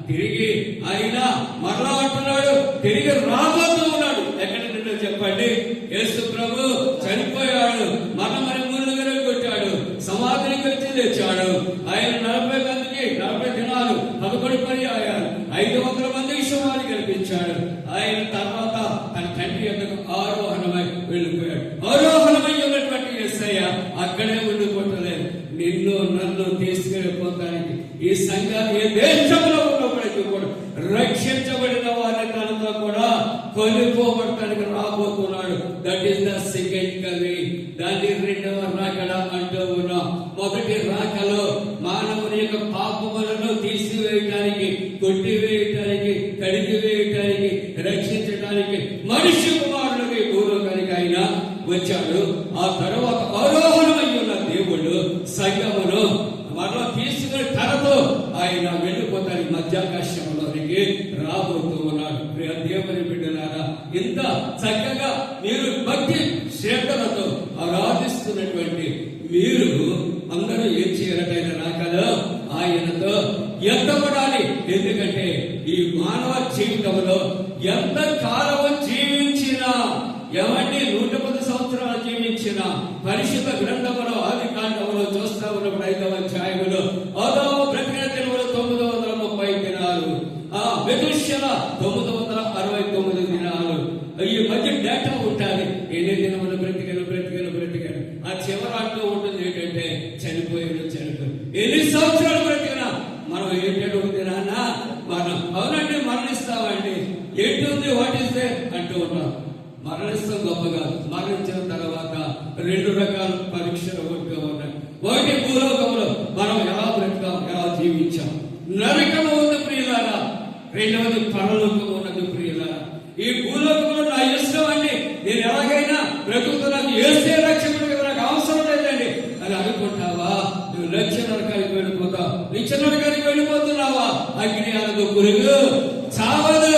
తిరిగి ఆయన మరలా అంటున్నాడు, తిరిగి రాబోతూ ఉన్నాడు. ఎక్కడ నిండో చెప్పండి. యేసు ప్రభు చనిపోయాడు, మరణమని ముళ్ళుగా కొట్టాడు, సమాధికి వచ్చి తెచ్చాడు. ఆయన 40 మందికి 40 దినాలు 11 పర్యాయాలు 500 మందికి సుమారు కనిపించాడు. ఆయన తర్వాత తన తండ్రి యొక్కకు ఆరోహణమై వెళ్ళిపోయాడు. ఆరోహణమై ఉన్నటువంటి యేసయ్య అక్కడే ఉండిపోతలేదు. నిన్న నన్ను తీసుకెళ్ళిపోతానికి ఈ సంఘాలు ఏ దేశంలో ఉన్నప్పటికీ కూడా రక్షించబడిన వారిని తనతో కూడా కొనుక్కోబడటానికి రాబోతున్నాడు. That is the second coming. దాన్ని రెండవ రాకడ అంటూ ఉన్నాం. మొదటి రాకలో మానవుని యొక్క పాపములను తీసివేయటానికి, కొట్టివేయటానికి, కడిగివేయటానికి, రక్షించడానికి మనిషి కుమారుడికి భూలోకానికి ఆయన వచ్చాడు. ఆ తర్వాత ఆరోహణమై ఉన్న దేవుడు సంఘమును మరలా తీసుకుని తనతో ఆయన వెళ్ళిపోతానికి మధ్యాకాశంలోనికి రాబోతూ ఉన్నాడు. దేవుని బిడ్డలారా, ఇంత చక్కగా మీరు భక్తి శ్రద్ధలతో ఆరాధిస్తున్నటువంటి మీరు అందరూ ఏం చేయాలంటే రాకలో ఆయనతో ఎత్తబడాలి. ఎందుకంటే ఈ మానవ జీవితంలో ఎంత కాలము జీవించినా, ఎవరిని 110 సంవత్సరాలు జీవించిన పరిశుద్ధ గ్రంథములో ఆది కాండములో చూస్తా ఉన్నప్పుడు 5వ అధ్యాయములో ఆదాము బ్రతికిన దినములు 930 దినాలు, మెతుషెల 969 దినాలు. ఈ మధ్య డేటా ఉంటుంది, ఎన్ని దినములు బ్రతికాను. ఆ చివరాట్లో ఉంటుంది ఏంటంటే చనిపోయాడు. ఎన్ని సంవత్సరాలు బ్రతికినా మనం ఏంటంటే దినాన్న మనం అవునండి మరణిస్తామండి. ఏంటుంది వాట్ ఈస్ దే అంటూ ఉన్నాం. మరణిస్తాం గొప్పగా. మరణించిన తర్వాత 2 రకాల పరీక్షలు ఉంటూ ఉన్నాయి. ఒకటి భూలోకంలో మనం ఎలా బ్రతికాం, ఎలా జీవించాం. నరకము ఉంది ప్రియులారా. రెండవది పరలోకము ఉన్నది ప్రియులారా. ఈ భూలోకంలో నా ఇష్టం అండి, నేను ఎలాగైనా బ్రతుకుతున్నాను, ఏస్తే రక్షకుడు కదా, నాకు అవసరం లేదండి అని అనుకుంటావా? నువ్వు లక్ష్య నరకానికి వెళ్ళిపోతావు. నిత్య నరకానికి వెళ్ళిపోతున్నావా? అగ్ని అనదు, పురుగు చావదు.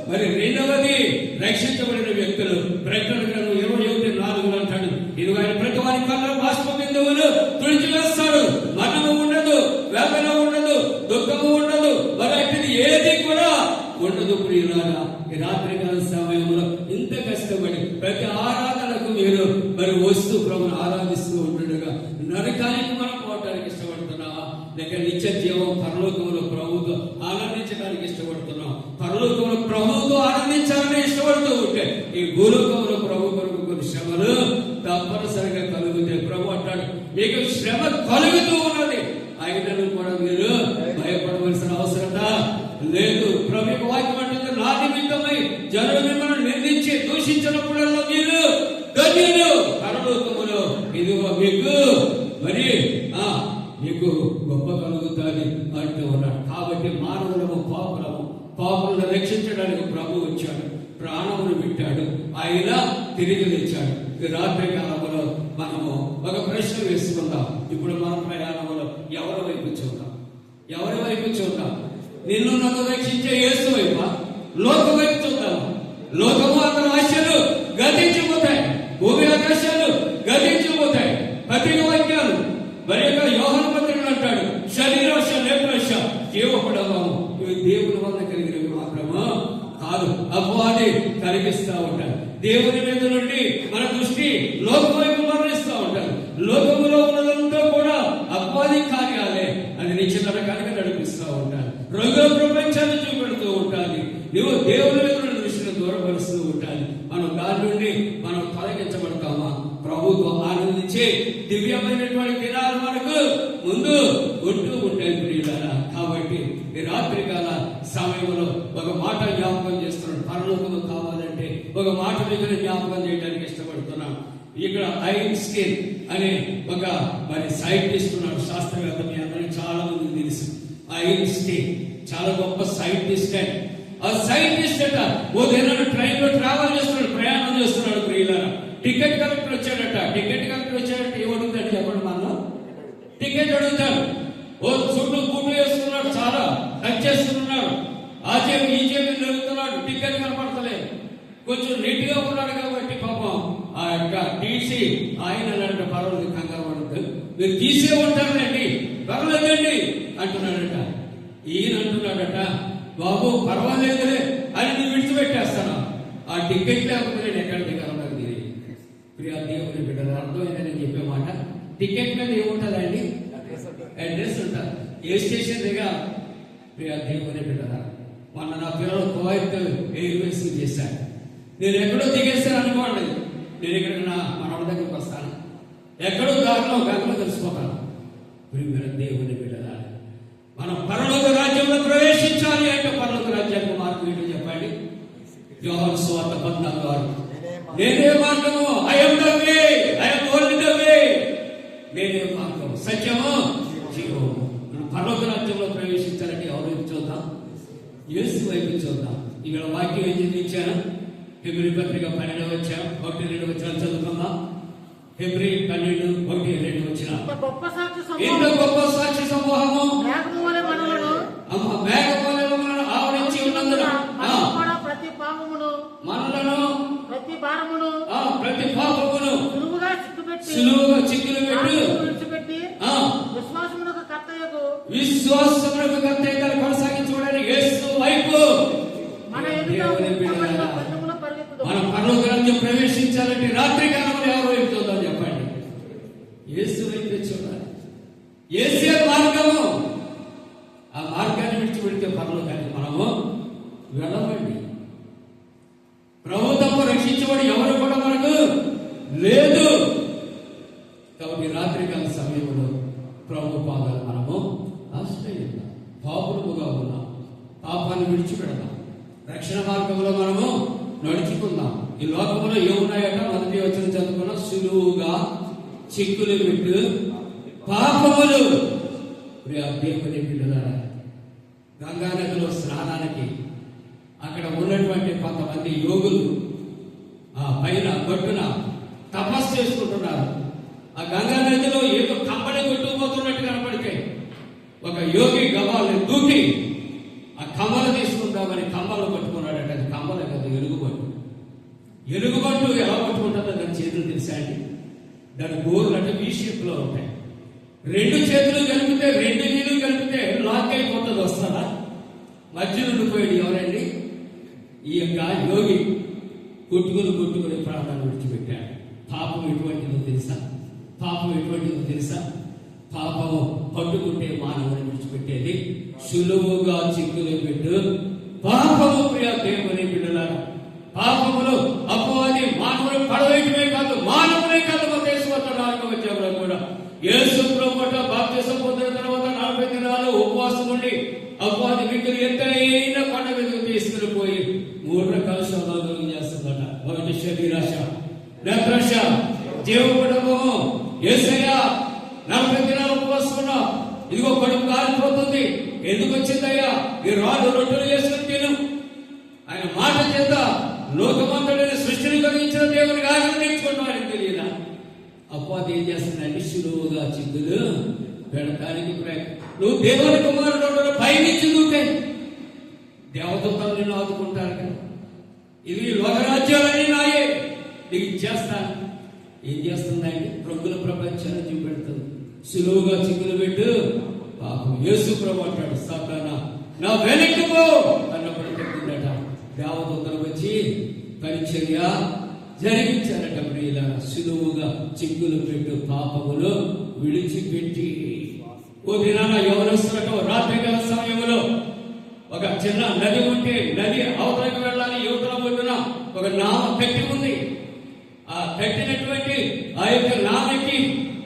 మరి రెండవది రక్షించబడిన వ్యక్తులు. ప్రకటన గ్రంథం 21:4 అంటాడు, ఇది ఆయన ప్రతి వారి కళ్ళ బాష్ప బిందువులు తుడిచివేస్తాడు. మరణము ఉండదు, వేదన ఉండదు, దుఃఖము ఉండదు, మరొకటి ఏది కూడా ఉండదు. ప్రియులారా, ఈ రాత్రికాల సమయంలో ఇంత కష్టపడి ప్రతి ఆరాధనకు మీరు మరి వస్తూ ప్రభుని ఆరాధిస్తూ ఉంటుండగా నరకానికి మనం పోవటానికి ఇష్టపడుతున్నావా? లేక నిత్య జీవం పరలోకంలో ప్రభుతో ఆనందించడానికి ఇష్టపడుతున్నాం? పరలోకంలో ప్రభుతో ఆనందించాలని ఇష్టపడుతూ ఉంటే ఈ భూలోకంలో ప్రభు కొరకు కొన్ని శ్రమలు తప్పనిసరిగా కలుగుతాయి. ప్రభు అంటాడు, మీకు శ్రమ కలుగుతూ ఉన్నది, అయినను కూడా మీరు భయపడవలసిన అవసరత లేదు. ప్రభు యొక్క వాక్యం అంటుంది, నా నిమిత్తమై జనులు మిమ్మల్ని నిందించి దూషించినప్పుడల్లా మీరు ధన్యులు పరలోకములో ఇదిగో మీకు మరి మీకు గొప్ప కలుగుతుంది అంటూ ఉన్నాడు. కాబట్టి మానవులము పాపులను రక్షించడానికి ప్రభు వచ్చాడు, ప్రాణమును పెట్టాడు, ఆయన తిరిగి తెచ్చాడు. ఈ రాత్రి కాలంలో మనము ఒక ప్రశ్న వేసుకుందాం. ఇప్పుడు మన ప్రయాణంలో ఎవరి వైపు చూద్దాం? నిన్ను నన్ను రక్షించే యేసు వైపా, లోక వైపు చూద్దాం? లోకము అతని ఆశలు గతించిపోతాయి, భూమి ఆకాశాలు గతించిపోతాయి. పత్రిక వాక్యాలు మరి యొక్క యోహాను పత్రికలు అంటాడు, శరీరాశ నేత్రాశ జీవపడవాము ఇవి దేవుని వల్ల కలిగినవి మాత్రమా కాదు, అపవాది కలిగిస్తూ ఉంటాడు. దేవుని మీద నుండి మన దృష్టి లోకం వైపు మరణిస్తూ ఉంటారు. లోకములో ఉన్నదంతా కూడా అపవాది కార్యాలే. అది నిత్య నరకానికి నడిపిస్తూ ఉంటారు. రంగుల ప్రపంచాన్ని చూపెడుతూ ఉంటాను. నువ్వు దేవుని మీద దృష్టిని దూరపరుస్తూ ఉంటాను. మనం దాని నుండి మనం తొలగించబడతామా? ప్రభుత్వం ఆనందించే దివ్యమైనటువంటి దినాలు మనకు ముందు ఉంటూ ఉంటాయి ప్రియులారా. కాబట్టి ఈ రాత్రికాల సమయంలో ఒక మాట జ్ఞాపకం చేస్తున్నాడు. పరలోకము కావాలంటే ఒక మాట దగ్గర జ్ఞాపకం చేయడానికి ఇష్టపడుతున్నాం. ఇక్కడ ఐన్స్టీన్ అనే ఒక మరి సైంటిస్ట్ ఉన్నాడు, శాస్త్రవేత్త. మీ అందరికి చాలా మంది తెలుసు. ఐన్స్టీన్ చాలా గొప్ప సైంటిస్ట్. ఆ సైంటిస్ట్ అట ఓ దినాడు ట్రైన్ లో ట్రావెల్ చేస్తున్నాడు, ప్రయాణం చేస్తున్నాడు ప్రియులారా. Ticket collector వచ్చాడట. ఏమడుగుతాడు చెప్పండి? మనం టికెట్ అడుగుతాడు. ఓ చుట్టూ బూట్లు వేసుకున్నాడు, చాలా టచ్ చేస్తున్నాడు, ఆ చేపి ఈ చేపి జరుగుతున్నాడు. టికెట్ కనపడతలేదు. కొంచెం నీట్ గా ఉన్నాడు కాబట్టి పాపం ఆ యొక్క టీసీ ఆయన అంటే పర్వాలేదు, కంగారు పడద్దు, మీరు తీసే ఉంటారండి, పర్వాలేదండి అంటున్నాడట. ఈయన అంటున్నాడట, బాబు పర్వాలేదులే అని నేను విడిచిపెట్టేస్తాను, ఆ టికెట్ లేకపోతే నేను ఎక్కడ దిగాలి? ప్రియా దేవుని బిడ్డలు, అర్థమైందని నేను చెప్పే మాట. టికెట్ మీద ఏముంటుందండి? అడ్రస్ ఉంటుంది. ఏ స్టేషన్ దిగా? ప్రియా దేవుని బిడ్డలు, మొన్న నా పిల్లలు కువైట్ ఎయిర్వేస్ చేశాను. నేను ఎక్కడో దిగేస్తాను అనుకోండి, నేను ఇక్కడ నా మనవడి దగ్గరికి వస్తాను, ఎక్కడో దారిలో గంటలో తెలిసిపోతాను. ప్రియమైన దేవుని బిడ్డలారా, మనం పరలోక రాజ్యంలో ప్రవేశించాలి అంటే పరలోక రాజ్యానికి మార్గం ఏంటో చెప్పండి. యోహాను సువార్త 14:6, నేనే మార్గము, I am the way, I am only the way, నేనే మార్గం, సత్యము, జీవము. పరలోక రాజ్యంలో ప్రవేశించాలంటే ఎవరి వైపు చూద్దాం? యేసు వైపు చూద్దాం. ఇక్కడ వాక్యం ఏం చదివించాను? హెబ్రీ పత్రిక 12:1-2 చదువుకుందాం. హెబ్రీ 12:1-2. ఇంత గొప్ప సాక్షి సమూహము మేఘములే మనలను ఆవరించి ఉన్నందున ప్రతి పాపమును ప్రతి పాపమును సులువుగా చిక్కులు పెట్టి విశ్వాసమునకు కర్తయ్యకు కొనసాగించడానికి యేసు వైపు మనం పరలోక రాజ్యం ప్రవేశించాలంటే రాత్రి కాలంలో ఎవరు వైపు చూద్దాం చెప్పండి? యేసు వైపు చూడాలి. యేసే మార్గము. ఆ మార్గాన్ని విడిచిపెడితే పరలోకానికి మనము వెళ్ళమండి. ప్రభు తప్ప రక్షించేవాడు ఎవరు కూడా మనకు లేదు. కాబట్టి రాత్రికాల సమయంలో ప్రభు పాదాలు మనము ఆశ్రయిద్దాం. పాపులుగా ఉన్నాం, పాపాన్ని విడిచిపెడదాం, రక్షణ మార్గంలో మనము నడుచుకుందాం. ఈ లోకంలో ఏమున్నాయట? 1వ వచనం చదువుకున్నాం. సులువుగా చిక్కులు పెట్టు పాపములు. దేవుని బిడ్డలారా, గంగా నదిలో స్నానానికి అక్కడ ఉన్నటువంటి కొంతమంది యోగులు ఆ పైన గట్టున తపస్సు చేసుకుంటున్నారు. ఆ గంగా నదిలో ఏదో కంబళి కొట్టుకుపోతున్నట్టు కనపడితే ఒక యోగి గవాలని దూకి ఆ కమ్మలు తీసుకుంటామని కమ్మలు పట్టుకున్నాడంటే అది కమ్మలే కదా, ఎలుగుబంటు. ఎలుగుబంటు ఎలా పట్టుకుంటుందో దాని చేతులు తెలుసా అండి? దాని గోర్లు అంటే వీ షేప్ లో ఉంటాయి. 2 చేతులు కలిపితే 2 నీళ్ళు కలిపితే లాక్ అయిపోతుంది. వస్తుందా? మధ్యలో ఉండిపోయాడు ఎవరండి? ఈ యొక్క యోగి. కొట్టుకుని ప్రాణాలు విడిచిపెట్టాడు. పాపం ఎటువంటిదో తెలుసా? పాపము పట్టుకుంటే మానవుని విడిచిపెట్టేది. సులువుగా చిక్కులు పెట్టు పాపము. ప్రియ దేవుని బిడ్డలారా, పాపములు అపవాది మానవుని పడవేయటమే కాదు, మానవునే కాదు, వచ్చేవారు కూడా యేసు ప్రభువుట బాప్తిసం పొందిన తర్వాత 40 దినాలు ఉపవాసం ఉండి అపవాది విగ్రహం ఎంతైనా కొండ మీదకు తీసుకుని పోయి 3 రకాల శోధనలు చేస్తుందట. ఒకటి శరీరాశ, నేత్రాశ, జీవపడము. యేసయ్యా 40 దినాలు ఉపవాసం ఉన్నా, ఇదిగో కడుపు కాలిపోతుంది. ఎందుకు వచ్చిందయ్యా? ఈ రాళ్ళు రొట్టెలు చేసుకుని తిను. ఆయన మాట చేత లోకమంతటిని సృష్టిని కలిగించిన దేవునికి ఆయన నేర్చుకుంటాం. ఆయనకు తెలియదా? అపవాది ఏం చేస్తున్నాడు? సులువుగా చిక్కులు పెడతానికి నువ్వు దేవుని కుమారుడు పైనుంచి దూకే దేవదూతలు నిన్ను ఆదుకుంటారు కదా. ఇది లోకరాజ్యాలన్నీ నాయే, నీకు ఇచ్చేస్తాను. ఏం చేస్తుందండి? రంగుల ప్రపంచాన్ని చూపెడుతుంది. సులువుగా చిక్కులు పెట్టు పాపం. యేసు ప్రభు అంటాడు, సాతానా నా వెనక్కి పో అన్నప్పుడు చెప్తుందట. దేవదూతలు వచ్చి పరిచర్య జరిగించారట. ప్రియుల, సులువుగా చిక్కులు పెట్టు పాపములు విడిచిపెట్టి. ఓ దినాన యవనస్తులకు రాత్రికాల సమయంలో ఒక చిన్న నది ఉంటే నది అవతలకి వెళ్ళాలి. యువతల ఒడ్డున ఒక నామ పెట్టి ఉంది. ఆ పెట్టినటువంటి ఆ యొక్క నామకి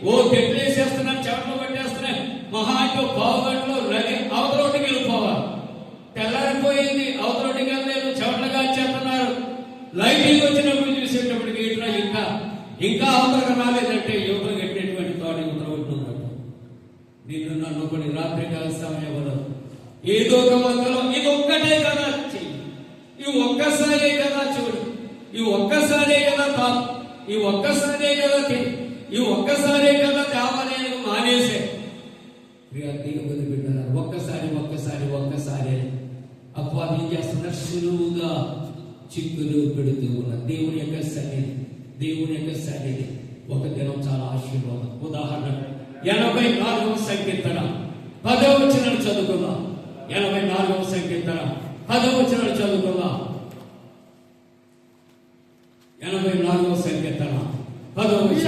ఓ తెట్లేసేస్తున్నాను, చెమటలు పట్టేస్తున్నాయి. మహా అంటే పావుగంటలో నది అవతలొడ్డుకి వెళ్ళిపోవాలి. తెల్లారిపోయింది, అవతలొడ్డుకి వెళ్ళలేదు, చెమటలుగా చేస్తున్నారు. లైటింగ్ వచ్చినప్పుడు చూసేటప్పటికి ఇట్లా ఇంకా అవతలకు రాలేదంటే యువతలు కట్టినటువంటి తోట యువతల ఉంటుందట. నిన్ను నన్ను కొన్ని రాత్రికాల సమయంలో ఏదో ఒక వందలో ఇది ఒక్కటే కదా చెయ్యి, ఇవి ఒక్కసారే కదా చూడు, ఇవి ఒక్కసారే కదా తాపు, ఇవి ఒక్కసారే కదా తిని, ఇవి ఒక్కసారే కదా తేవాలి అని మానేసే. దేవుని బిడ్డలారా, ఒక్కసారి అపవాది ఏం చేస్తున్నారు? సులువుగా చిక్కులు పెడుతూ ఉన్న దేవుని యొక్క సన్నిధి ఒక దినం చాలా ఆశీర్వాదం. ఉదాహరణ 84వ సంకీర్తన 10వ వచనం చదువుకుందాం. 84వ సంకీర్తన 10వ వచనం చదువుకుందాం. 84వ సంకీర్తన 10వ వచనం.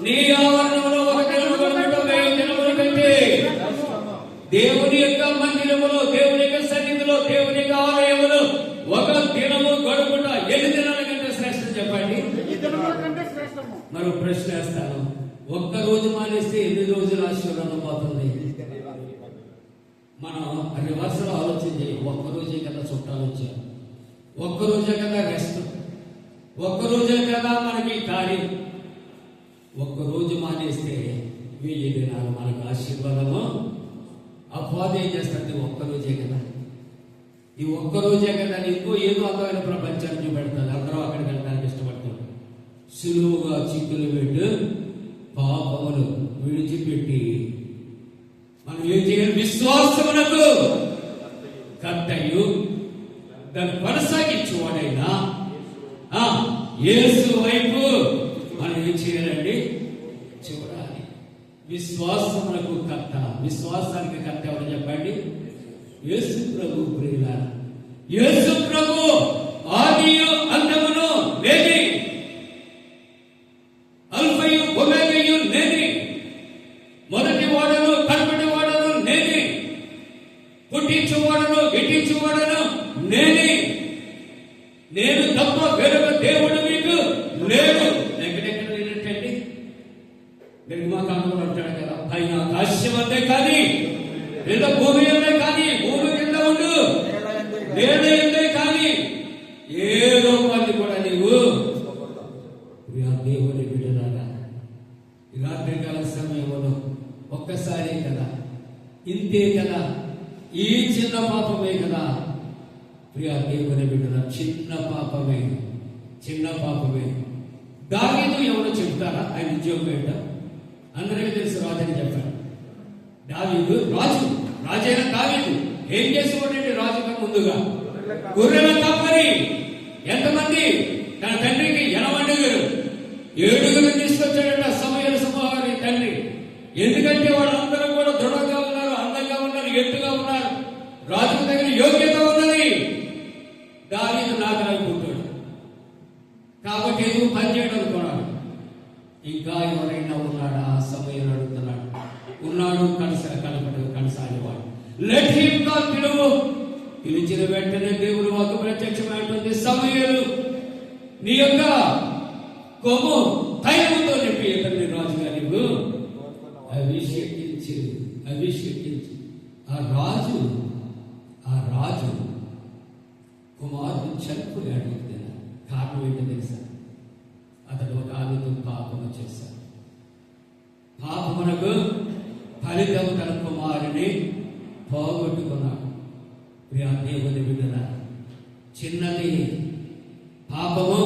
నీ ఆవరణములో ఒక దినము గడుపుట 1000 దినముల కంటే, దేవుని యొక్క మందిరములో, దేవుని యొక్క సన్నిధిలో, దేవుని యొక్క ఆలయములో ఒక దినము గడుపుట ఎన్ని దినాల కంటే శ్రేష్టం చెప్పండి? మరో ప్రశ్న వేస్తాను. ఒక్క రోజు మానేస్తే ఎన్ని రోజులు ఆశీర్వాదం పోతుంది? మనం రివర్స్లో ఆలోచన చేయాలి. ఒక్కరోజే కదా చుట్టాలు వచ్చారు, ఒక్కరోజే కదా రెస్ట్, ఒక్కరోజే కదా మనకి కార్యం. ఒక్కరోజు మానేస్తే 1000 దినాలు మనకు ఆశీర్వాదము. అపవాదం ఏం చేస్తుంది? ఒక్కరోజే కదా, ఈ ఒక్కరోజే కదా నీకు ఏదో అందమైన ప్రపంచాన్ని చూపెడతాడు. అందరూ అక్కడికి వెళ్ళడానికి ఇష్టపడతాడు. సులువుగా చిక్కులు పెట్టు పాపములు విడిచిపెట్టి మనం ఏం చేయాలి? విశ్వాసమునకు కర్తయు దాన్ని కొనసాగించేవాడైనా యేసు వైపు మనం ఏం చేయాలండి? చూడాలి. విశ్వాసమునకు కర్త, విశ్వాసానికి కర్త ఎవరు చెప్పండి? యేసు ప్రభు. ప్రియులారా, యేసు ప్రభు ఆదియు అంతమును నేనే, అల్ఫయు ఒమేగయు నేనే, మొదటి వాడను కడపటి వాడను నేనే, పుట్టించువాడను గిట్టించువాడను నేనే, నేను తప్ప వేరొక దేవుడు మీకు లేడు. ఎక్కడెక్కడ లేనట్టండి? నిర్మాకాండంలో అంటాడు కదా, పైన ఆకాశం అంతే కానీ లేదా భూమి అంతే కానీ, భూమి కింద ఉండు నేల ఎందే కానీ ఏ రూపాన్ని కూడా నీవు దేవుని బిడ్డలారా ఈ రాత్రికాల సమయంలో ఒక్కసారి కదా, ఇంతే కదా, ఈ చిన్న పాపమే కదా ప్రియా దేవుని బిడ్డల, చిన్న పాపమే, చిన్న పాపమే. దావీదు ఎవరో చెప్తారా? ఆయన ఉద్యోగం ఏంటో అందరికీ తెలుసు. రాజని చెప్పారు. దావీదు రాజైన దావీదు ఏం చేసేవాడండి? రాజుగా ముందుగా గొర్రెల కాపరి. ఎంతమంది? తన తండ్రికి 80 7 తీసుకొచ్చాడట సమయాల సమూహాన్ని తండ్రి. ఎందుకంటే వాళ్ళందరూ కూడా దృఢంగా ఉన్నారు, అందంగా ఉన్నారు, ఎత్తుగా ఉన్నారు, రాజుకు తగిన యోగ్యత ఉన్నది. దావీదు నాగరాకుంటాడు కాబట్టి ఎందుకు పనిచేయడం అనుకున్నాడు. ఇంకా ఎవరైనా ఉన్నాడా? సమయం అడుగుతున్నాడు. ఉన్నాడు, కనసాగేవాడు. లెట్ హిమ్ గాడ్ పిలువు. పిలిచిన వెంటనే దేవుని వాక్కు ప్రత్యక్షమైనటువంటి సమూయేలు, నీ యొక్క కొమ్ము తైలముతో నింపి ఇతన్ని రాజుగా నీవు అభిషేకించు. ఆ రాజు కుమారుడు చనిపోయాడు. కారణం ఏంటో తెలుసా? అతడు ఒక ఆమెతో పాపము చేశాడు. పాపమునకు ఫలితం తన కుమారుని పోగొట్టుకున్నాడు. ప్రియా దేవుని బిడ్డల, చిన్నది పాపము,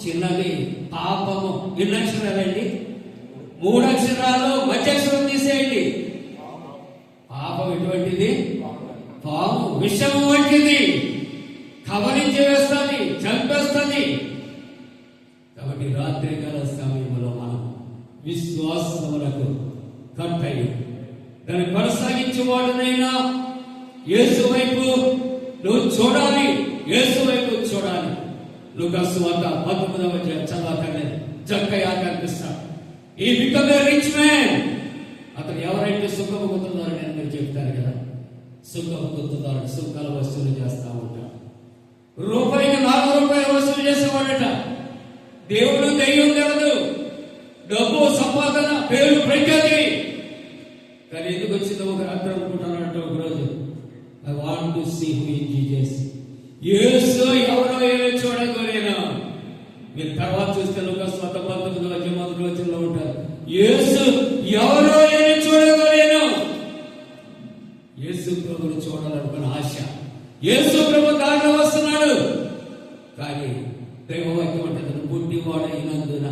చిన్నది పాపము. ఎన్ని అక్షరాలండి? 3 అక్షరాలు. మధ్యక్షరం తీసేయండి. పాపం ఎటువంటిది? పాము విషము వంటిది, కవరించి వేస్తుంది, చంపేస్తుంది. కాబట్టి రాత్రికాల సమయంలో మనం విశ్వాసములకు కర్తయు దాన్ని కొనసాగించేవాడునైనా యేసు వైపు నువ్వు చూడాలి, యేసు వైపు చూడాలి. లూకాసు వార్త 19వ అధ్యాయం చదవకండి. జక్కయ్య కనిపిస్తాడు. ఈ బికమ్ ఏ రిచ్ మ్యాన్. అతను ఎవరైతే సుఖము పొందుతున్నారని నేను మీరు చెప్తారు కదా, సుఖము పొందుతాడు, సుఖాల వసూలు చేస్తా ఉంటాడు. రూపాయికి 4 రూపాయలు వసూలు చేసేవాడట. దేవుడు దెయ్యం తెలదు, డబ్బు సంపాదన పేరు ప్రఖ్యాతి. కానీ ఎందుకు వచ్చిందో ఒక రాత్రి అనుకుంటానంటే ఒకరోజు I want to see who is Jesus. యేసు ఎవరో ఏమో చూడగలేనా? మీరు తర్వాత చూస్తే లూకాసు వార్త 19వ అధ్యాయం 1వ వచనంలో ఉంటారు. యేసు ఎవరో ఏమో చూడగలేను. యేసు ప్రభువును చూడాలనుకున్న ఆశ. యేసు ప్రభు దారిలో వస్తున్నాడు. కానీ దైవవాక్యం అంటే పుట్టివాడైనందున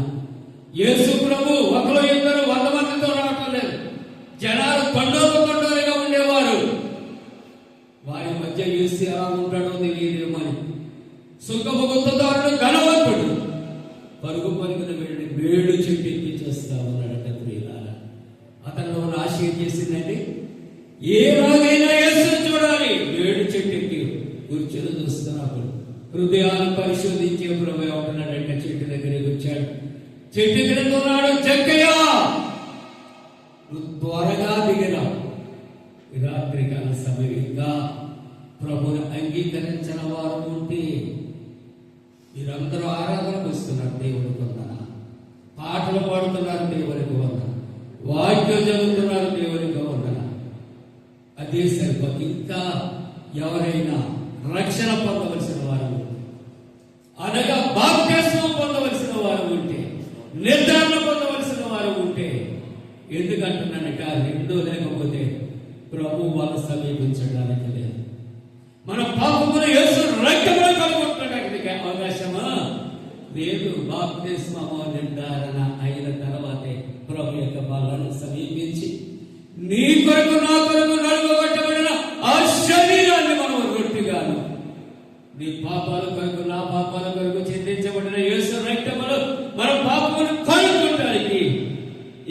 యేసు ప్రభు 1 2 100 మందితో రావటం లేదు. జనాలు కొండోలుగా ఉండేవారు. వారి మధ్య యేసు ఎలా ఉంటాడో తెలియదేమని సుఖము గుర్తుదారుడు ధనవంతుడు పరుగున వెళ్ళి వేడు చెట్టు ఎక్కి చూస్తా ఉన్నాడట. ప్రియులారా, అతను ఉన్న ఆశ ఏం చేసిందండి? ఏ రాగైనా యేసుని చూడాలి. వేడు చెట్టు ఎక్కి కూర్చొని చూస్తున్నాడు. హృదయాన్ని పరిశోధించే ప్రభు ఏమంటున్నాడంటే చెట్టు దగ్గరికి వచ్చాడు. చెట్టు క్రింద ఉన్నాడు జక్కయ్య. త్వరగా దిగిరా. రాత్రికాల సమయంగా ప్రభుని అంగీకరించిన వారు ఉంటే మీరందరూ ఆరాధనకు వస్తున్నారు. దేవుడికి వందన. పాటలు పాడుతున్నారు. దేవుడికి వందన. వాక్యం చదువుతున్నారు, దేవునిగా ఉండన. అదే సరిపోతుంది. ఇంకా ఎవరైనా రక్షణ పొందవలసిన వారు, అనగా బాప్తిస్మం పొందవలసిన వారు ఉంటే, నిర్ధారణ పొందవలసిన వారు ఉంటే, ఎందుకంటున్నానక రెండో లేకపోతే ప్రభు వాళ్ళు సమీపించడానికి లేదు. మన పాపమును యేసు రక్తములో కలుగుకోవడానికి అవకాశమా లేదు. బాప్తిస్మము నిర్ధారణ అయిన తర్వాతే ప్రభు యొక్క బలను సమీపించి నీ కొరకు నా కొరకు నలుగబట్టబడిన ఆ శరీరాన్ని మనం రొట్టిగాను, నీ పాపాల కొరకు నా పాపాల కొరకు చెందించబడిన యేసు రక్తములో మన పాపమును కలుగుకోవడానికి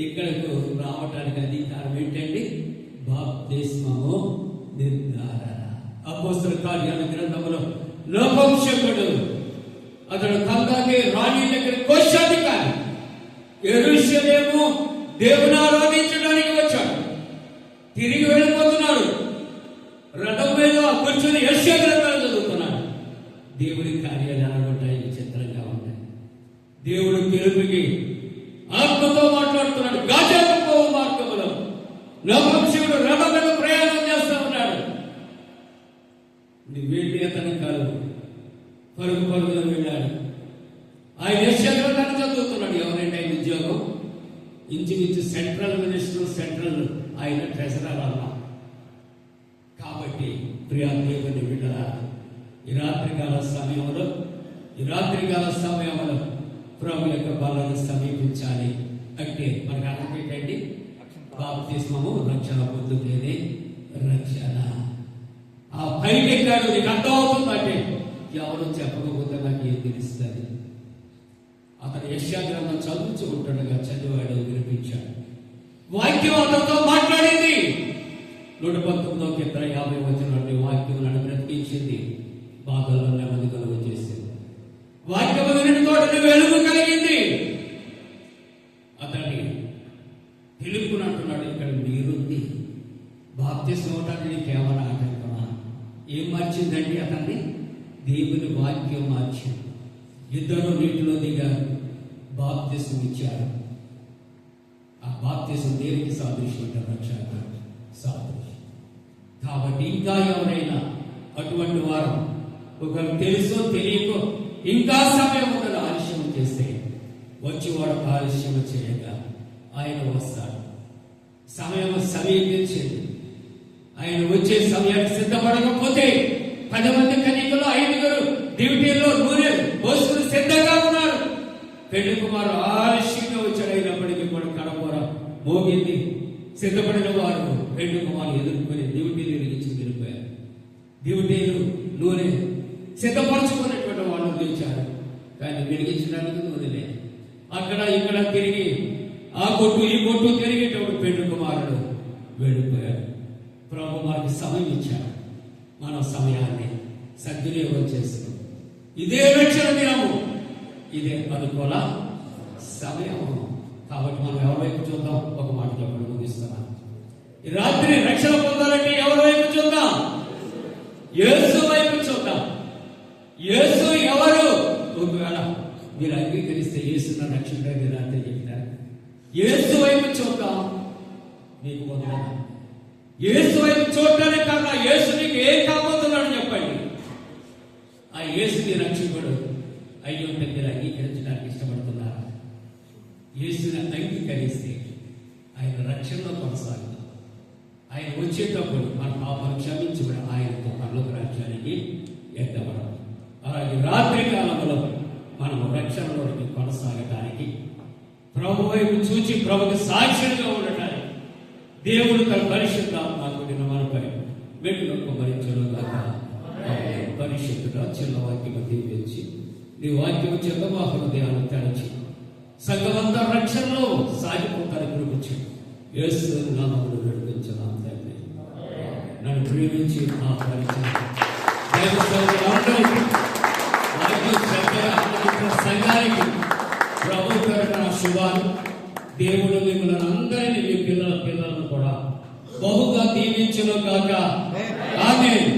ఇక్కడకు రావటానికి అధికారం ఏంటండి? బాప్తిస్మము నిర్ధారణ. అపోస్తల కార్యాల గ్రంథములో నపుంసకుడు, అతడు కందాకి రాణి దగ్గర కోశాధికారి, యెరూషలేము దేవుని ఆరాధించడానికి వచ్చాడు. తిరిగి వెళ్ళిపోతున్నాడు. రథం మీద కూర్చొని యెషయా గ్రంథాలు చదువుతున్నాడు. దేవుని కార్యాలు అనుకుంటాయి, విచిత్రంగా ఉంటాయి. దేవుడు తెలుపుకి ఆత్మతో మాట్లాడుతున్నాడు. గాజాకు పోవు మార్గములో నపుంసకుడు రథం మీద ప్రయాణం చేస్తా ఉన్నాడు. వెళ్ళి అతని కాదు పరుగు పరుగులో వెళ్ళాడు. ఆయన యెషయా గ్రంథాన్ని చదువుతున్నాడు. ఎవరంటే ఆయన ఉద్యోగం ఇంచుమించు సెంట్రల్ మినిస్టర్, సెంట్రల్ ఆయన ట్రెజరర్ అన్న. కాబట్టి ప్రియా దేవుని బిడ్డలారా, ఈ రాత్రికాల సమయంలో ప్రభు యొక్క బలను సమీపించాలి అంటే మనకు అర్థం ఏంటండి? బాప్తిస్మము రక్షణ పొందుతేనే రక్షణ. ఆ పైకి ఎక్కాడు, నీకు అర్థం అవుతుందంటే ఎవరు చెప్పకపోతే నాకు ఏం తెలుస్తుంది? అతను యెషయా గ్రంథం చదువుకుంటుండగా చదివాడు, వినిపించాడు. వాక్యం అతనితో మాట్లాడింది. 119వ కీర్తన 50 వచనంలో వాక్యం నన్ను బ్రతికించింది, బాధల్లో నెమ్మది కలుగ చేసింది. వాక్యము వినుటతో వెలుగు కలిగింది. అతన్ని పిలుపునంటున్నాడు, ఇక్కడ నీరుంది, బాప్తిస్మం అవటానికి నీకేమైనా ఆటంకమా? ఏం మార్చిందండి అతన్ని? దేవుని వాక్యం మార్చింది. ఇద్దరు నీటిలో దిగారు, బాప్తిస్మం ఇచ్చారు. ఆ బాప్తిస్మం దేనికి సాదృశ్యం అంటే రక్షణ సాదృశ్యం. కాబట్టి ఇంకా ఎవరైనా అటువంటి వారు ఒకరు తెలుసో తెలియకో ఇంకా సమయం ఉందని ఆలస్యం చేస్తే వచ్చేవాడు ఆలస్యం చేయగా ఆయన వస్తాడు. సమయం సమీపించింది. ఆయన వచ్చే సమయానికి సిద్ధపడకపోతే 10 మంది కన్యకలు 5 డ్యూటీలో నూనె పోసుకుని సిద్ధంగా ఉన్నారు. పెళ్లి కుమారు ఆలస్యంగా వచ్చాడు. అయినప్పటికీ కూడా కడపూర మోగింది. సిద్ధపడిన వారు పెళ్లి కుమారు ఎదుర్కొని డ్యూటీలు వెలిగించి వెళ్ళిపోయారు. డ్యూటీలు నూనె సిద్ధపరచుకున్నటువంటి వాళ్ళు పిలిచారు, కానీ వెలిగించడానికి నూనె లేదు. అక్కడ ఇక్కడ తిరిగి ఆ కొట్టు ఈ కొట్టు తిరిగేటప్పుడు పెళ్లి కుమారుడు వెళ్ళిపోయాడు. ప్రభు మనకి సమయం ఇచ్చాడు. మన సమయాన్ని సద్వినియోగం చేసుకుని ఇదే రక్షణ దినము, ఇదే అనుకూల సమయము. కాబట్టి మనం ఎవరి వైపు చూద్దాం? ఒక మాట చెప్పడం ముగిస్తున్నాను. ఈ రాత్రి రక్షణ పొందాలంటే ఎవరి వైపు చూద్దాం? యేసు వైపు చూద్దాం. యేసు ఎవరు? ఒకవేళ మీరు అంగీకరిస్తే యేసు నా రక్షకుడే మీరు అంతే చెప్తారు. యేసు వైపు చూద్దాం. మీకు పొందాలి. యేసు వైపు చూడటానికి కన్నా యేసు నీకు ఏం కాబోతున్నాడు చెప్పండి. ఆ యేసుని రక్షకుడు అయ్యి ఉంటే మీరు అంగీకరించడానికి ఇష్టపడుతున్నారా? యేసుని అంగీకరిస్తే ఆయన రక్షణలో కొనసాగుతాం. ఆయన వచ్చేటప్పుడు మన పాపాలు క్షమించబడి ఆయనతో పరలోక రాజ్యానికి ఎత్తబడం. అలాగే రాత్రి కాలంలో మనం రక్షణలోకి కొనసాగడానికి, ప్రభు వైపు చూచి ప్రభుకి సాక్షిగా ఉండటానికి దేవుడు తన పరిశుద్ధాత్మకు మనపై వెనుక భరించడం కాక పరిశుద్ధుడు చిన్న వాక్యము దీవించి నీ వాక్యము చేత మా హృదయాన్ని తెరచి సంఘమంతా రక్షణలో సాగిపోతారు. కృపించి యేసు నామములో నడిపించున్నాం తండ్రి. నన్ను ప్రేమించి ఆహ్వానించిన సంఘానికి ప్రభు పేరిట శుభాలు. దేవుడు మిమ్మల్ని అందరినీ మీ పిల్లలను కూడా బహుగా దీవించును గాక. ఆమేన్.